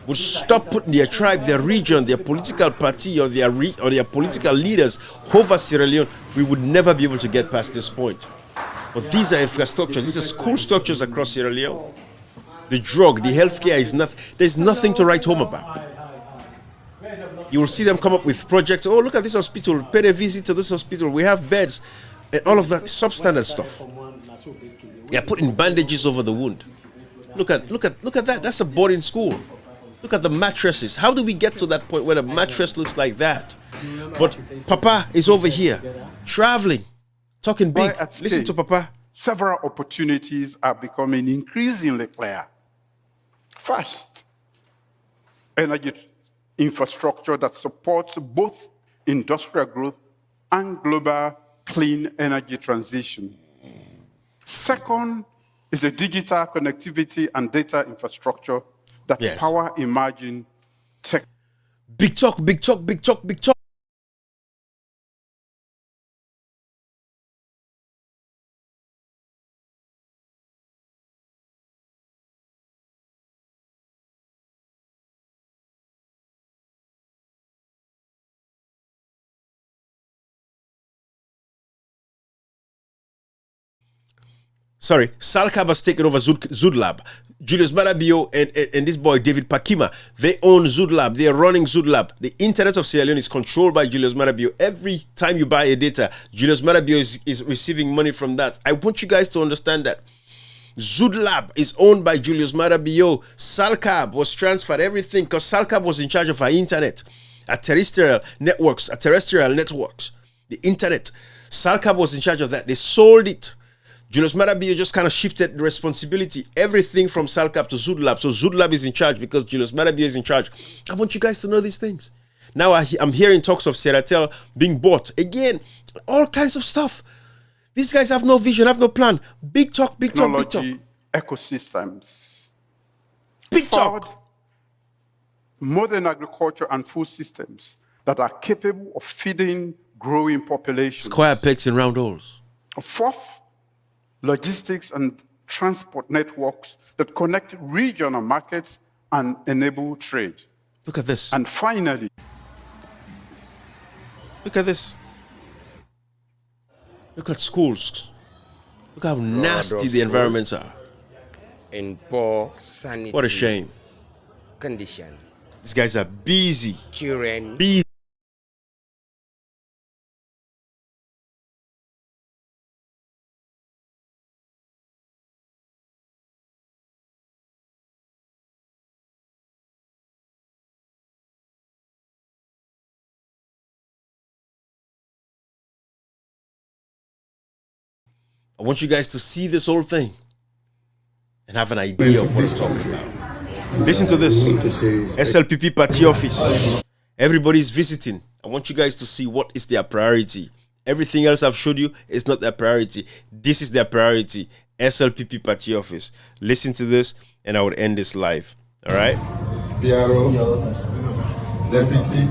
would stop putting their tribe, their region, their political party, or their political leaders over Sierra Leone, we would never be able to get past this point. But these are infrastructures, these are school structures across Sierra Leone. The drug, the healthcare is not, there's nothing to write home about. You will see them come up with projects. Oh, look at this hospital. Pay a visit to this hospital. We have beds. And all of that substandard stuff. They are putting bandages over the wound. Look at that. That's a boarding school. Look at the mattresses. How do we get to that point where the mattress looks like that? But Papa is over here, traveling, talking big. Listen to Papa. Several opportunities are becoming increasingly clear. First, energy infrastructure that supports both industrial growth and global clean energy transition. Second is the digital connectivity and data infrastructure that power emerging tech. Big talk, big talk, big talk, big talk. Sorry, Salcab has taken over Zudlab. Julius Barabio and this boy David Pakima, they own Zudlab. They are running Zudlab. The internet of Sierra Leone is controlled by Julius Barabio. Every time you buy a data, Julius Barabio is receiving money from that. I want you guys to understand that. Zudlab is owned by Julius Barabio. Salcab was transferred, everything, because Salcab was in charge of our internet, our terrestrial networks, the internet. Salcab was in charge of that. They sold it. Julius Marabio just kind of shifted the responsibility, everything from Salcab to Zudlab. So Zudlab is in charge because Julius Marabio is in charge. I want you guys to know these things. Now I'm hearing talks of Seratel being bought. Again, all kinds of stuff. These guys have no vision, have no plan. Big talk, big talk, big talk. Ecosystems. Big talk. modern agriculture and food systems that are capable of feeding growing populations. Square pegs and round holes. Fourth, logistics and transport networks that connect regional markets and enable trade. Look at this. And finally, look at this. Look at schools. Look how nasty the environments are. In poor sanitary What a shame. condition. These guys are busy. Children. Busy. I want you guys to see this whole thing and have an idea of what I'm talking about. Listen to this. SLPP party office. Everybody's visiting. I want you guys to see what is their priority. Everything else I've showed you is not their priority. This is their priority. SLPP party office. Listen to this and I would end this live. All right? PRO, Deputy,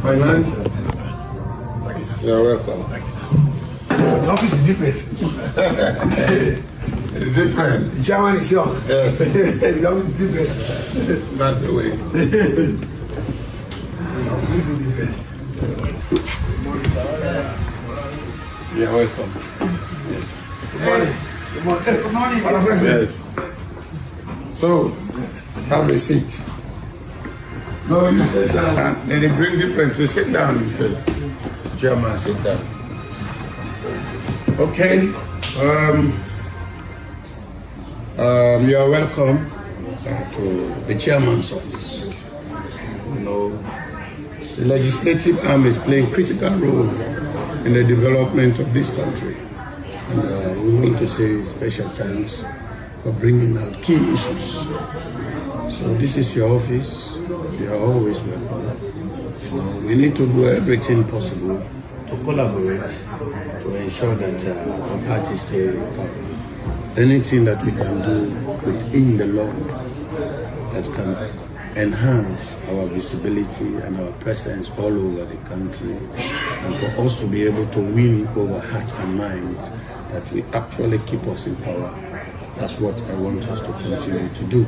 Finance. You're welcome. The office is different. It's different. The chairman is young. Yes. The office is different. That's the way. Completely different. You're welcome. Yes. Good morning. Good morning. Good morning. Yes. So, have a seat. No, you sit down. Then they bring different. So sit down, you said. Chairman, sit down. Okay. You are welcome to the chairman's office. You know, the legislative arm is playing a critical role in the development of this country. And we want to say special thanks for bringing out key issues. So this is your office. You are always welcome. You know, we need to do everything possible to collaborate to ensure that our parties stay in power. Anything that we can do within the law that can enhance our visibility and our presence all over the country, and for us to be able to win over heart and mind, that we actually keep us in power. That's what I want us to continue to do.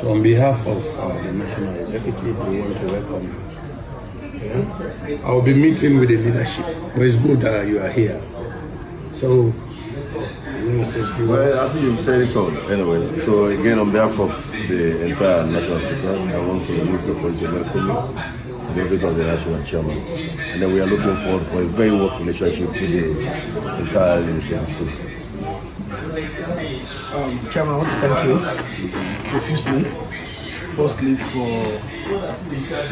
So on behalf of the National Executive, we want to welcome. I'll be meeting with the leadership, but it's good that you are here. So, well, I think you've said it all anyway. So again, on behalf of the entire national officers, I want to use the point to welcome you to the office of the national chairman. And then we are looking forward for a very working relationship with the entire leadership team. Chairman, I want to thank you profusely. Firstly, for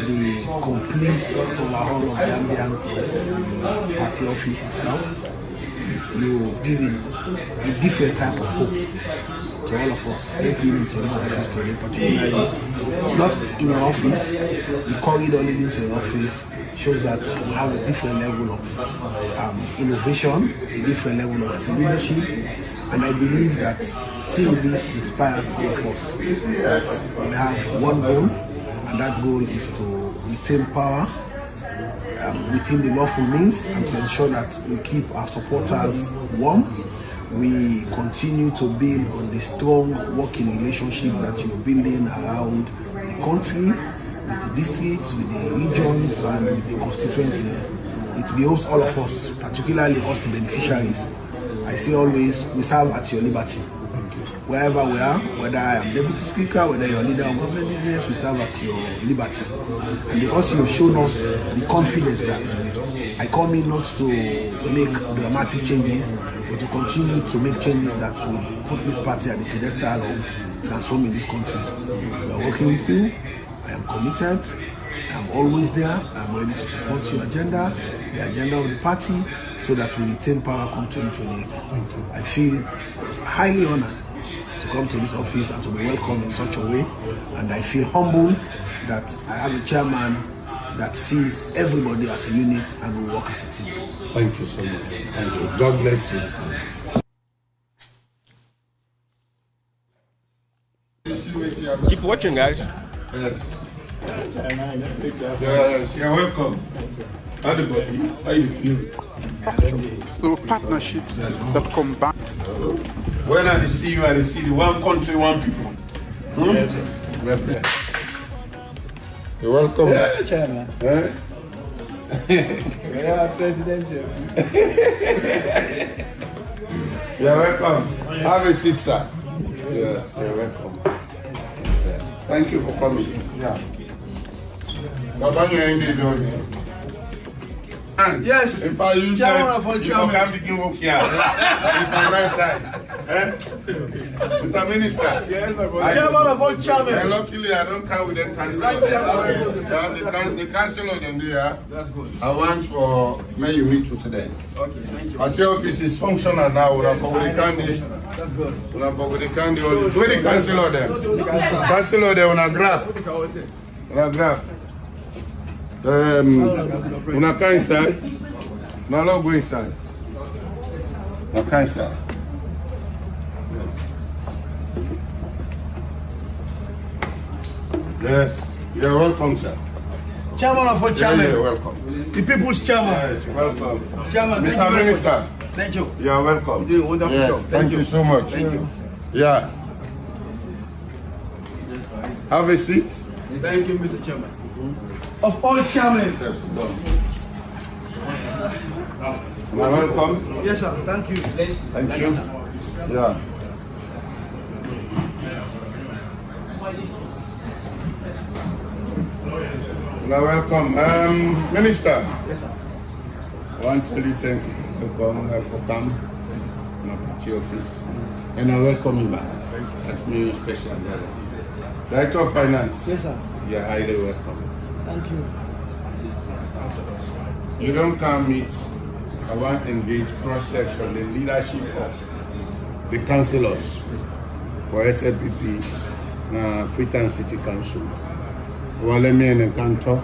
the complete overhaul of the ambience of the party office itself. You've given a different type of hope to all of us stepping into this office today, particularly not in your office. The corridor leading to your office shows that we have a different level of innovation, a different level of leadership, and I believe that seeing this inspires all of us that we have one goal, and that goal is to retain power within the lawful means and to ensure that we keep our supporters warm. We continue to build on the strong working relationship that you're building around the country, with the districts, with the regions, and with the constituencies. It behoves all of us, particularly us, the beneficiaries. I say always, we serve at your liberty. Wherever we are, whether I am deputy speaker, whether you're a leader of government business, we serve at your liberty. And because you've shown us the confidence that I come in not to make dramatic changes, but to continue to make changes that will put this party at the pedestal of transforming this country. We are working with you. I am committed. I am always there. I am ready to support your agenda, the agenda of the party, so that we retain power come 2028. I feel highly honored to come to this office and to be welcomed in such a way, and I feel humbled that I have a chairman that sees everybody as a unit and will work as a team. Thank you so much. Thank you. God bless you. Keep watching, guys. Yes. Yes, you're welcome. Everybody, how you feel? So partnerships that combine. When I see you, I see the one country, one people. Yes, well blessed. You're welcome. Yeah, Chairman. Eh? Yeah, presidential. You're welcome. Have a seat, sir. Yes, you're welcome. Yeah. Thank you for coming. Yeah. Baba, you're in the door. Yes. If I use Chairman, you can begin work here. If I'm right side. Eh? Mr. Minister. Yes, my brother. Chairman of all chairmen. Yeah, luckily, I don't count with them councillors. The councillor them there. That's good. I want for when you meet you today. Okay, thank you. At your office is functional now. We have the candy. That's good. We have the candy. Where the councillor them? Councillor them on a grab. On a grab. Una come inside. No, not go inside. Una come inside. Yes, you're welcome, sir. Chairman of all chairmen. Yeah, you're welcome. The people's chairman. Yes, welcome. Chairman, thank Mr. you very Minister. much. Thank you. You're welcome. You do a wonderful yes, job. Thank you so much. Thank you. Yeah. Have a seat. Thank you, Mr. Chairman. Of all chairmen. You're welcome. Yes, sir. Thank you. Thank you. Yeah. You're welcome. Minister. Yes, sir. I want to tell you thank you for coming to my party office. And I welcome you back. That's me special. Director of Finance. Yes, sir. You're highly welcome. Thank you. You don't come meet. I want to engage cross-section, the leadership of the councillors for SLPP, Freetown City Council. Well, let me and can talk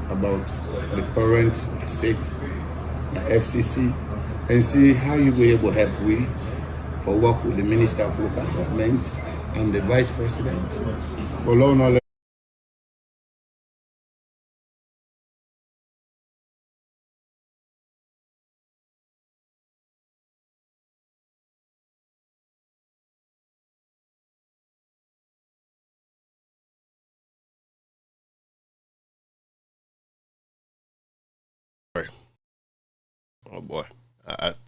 about the current state, the FCC, and see how you be able to help we for work with the Minister of Local Government and the Vice President. For law knowledge. Oh boy,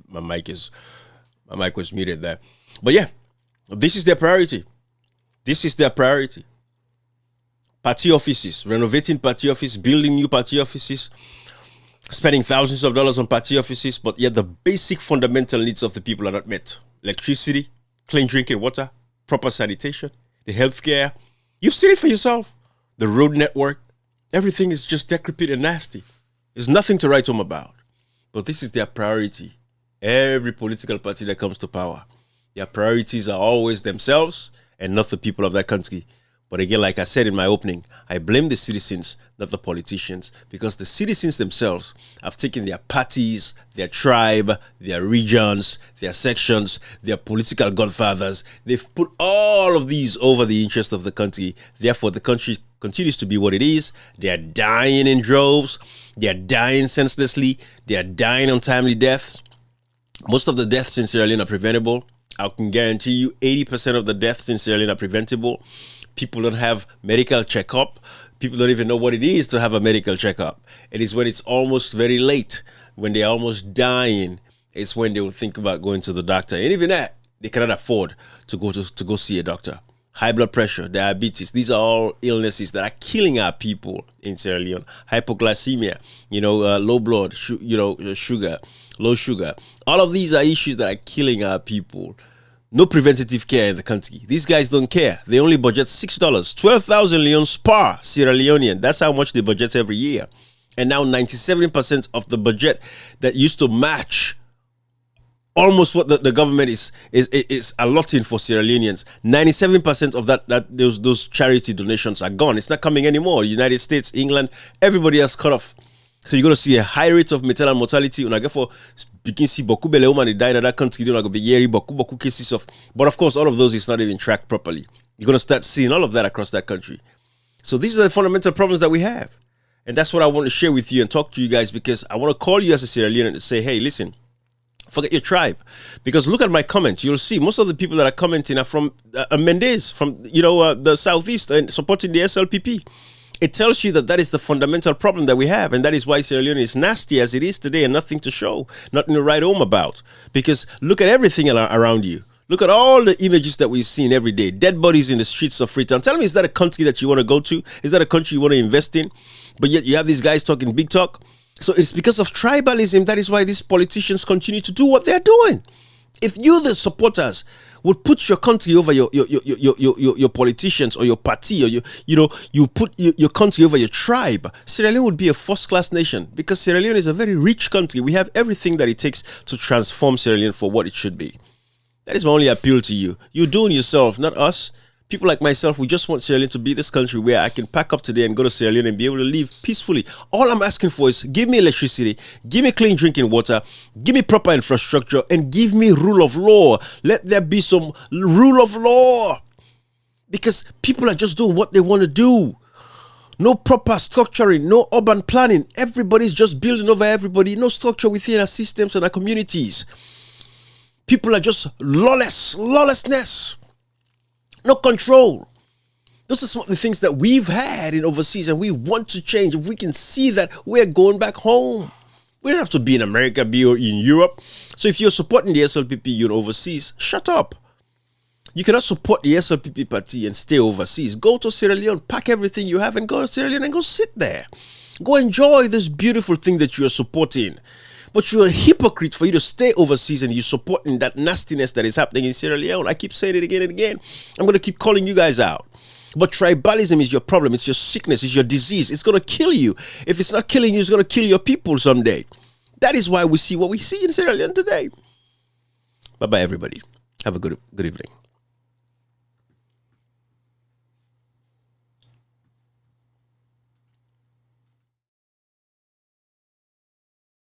my mic was muted there. But yeah, this is their priority. This is their priority. Party offices, renovating party offices, building new party offices, spending thousands of dollars on party offices, but yet the basic fundamental needs of the people are not met. Electricity, clean drinking water, proper sanitation, the healthcare. You've seen it for yourself. The road network, everything is just decrepit and nasty. There's nothing to write home about. But this is their priority. Every political party that comes to power, their priorities are always themselves and not the people of that country. But again, like I said in my opening, I blame the citizens, not the politicians, because the citizens themselves have taken their parties, their tribe, their regions, their sections, their political godfathers. They've put all of these over the interest of the country. Therefore, the country continues to be what it is. They're dying in droves. They're dying senselessly. They're dying untimely deaths. Most of the deaths in Sierra Leone are preventable. I can guarantee you 80% of the deaths in Sierra Leone are preventable. People don't have medical checkup. People don't even know what it is to have a medical checkup. It is when it's almost very late, when they're almost dying, it's when they will think about going to the doctor. And even that, they cannot afford to go see a doctor. High blood pressure, diabetes, these are all illnesses that are killing our people in Sierra Leone. Hypoglycemia, low blood, sugar, low sugar. All of these are issues that are killing our people. No preventative care in the country. These guys don't care. They only budget $6, 12,000 leones per Sierra Leonean. That's how much they budget every year. And now 97% of the budget that used to match almost what the government is allotting for Sierra Leoneans. 97% of those charity donations are gone. It's not coming anymore. United States, England, everybody has cut off. So you're going to see a high rate of maternal mortality. And I get for begin see beaucoup belle woman die in that country. You're going to be hearing beaucoup cases of. But of course, all of those is not even tracked properly. You're going to start seeing all of that across that country. So these are the fundamental problems that we have. And that's what I want to share with you and talk to you guys, because I want to call you as a Sierra Leonean and say, hey, listen, forget your tribe. Because look at my comments. You'll see most of the people that are commenting are from Mendes, from the southeast, and supporting the SLPP. It tells you that is the fundamental problem that we have, and that is why Sierra Leone is nasty as it is today, and nothing to show, nothing to write home about. Because look at everything around you. Look at all the images that we've seen every day. Dead bodies in the streets of Freetown. Tell me, is that a country that you want to go to? Is that a country you want to invest in? But yet you have these guys talking big talk. So it's because of tribalism. That is why these politicians continue to do what they're doing. If you, the supporters, would put your country over your politicians or your party, or you put your country over your tribe, Sierra Leone would be a first-class nation, because Sierra Leone is a very rich country. We have everything that it takes to transform Sierra Leone for what it should be. That is my only appeal to you. You're doing yourself, not us. People like myself, we just want Sierra Leone to be this country where I can pack up today and go to Sierra Leone and be able to live peacefully. All I'm asking for is give me electricity, give me clean drinking water, give me proper infrastructure, and give me rule of law. Let there be some rule of law. Because people are just doing what they want to do. No proper structuring, no urban planning. Everybody's just building over everybody. No structure within our systems and our communities. People are just lawlessness. No control. Those are some of the things that we've had in overseas, and we want to change. If we can see that, we're going back home. We don't have to be in America, be in Europe. So if you're supporting the SLPP, you're overseas, shut up. You cannot support the SLPP party and stay overseas. Go to Sierra Leone, pack everything you have and go to Sierra Leone and go sit there. Go enjoy this beautiful thing that you're supporting. But you're a hypocrite for you to stay overseas and you're supporting that nastiness that is happening in Sierra Leone. I keep saying it again and again. I'm going to keep calling you guys out. But tribalism is your problem. It's your sickness. It's your disease. It's going to kill you. If it's not killing you, it's going to kill your people someday. That is why we see what we see in Sierra Leone today. Bye-bye, everybody. Have a good evening.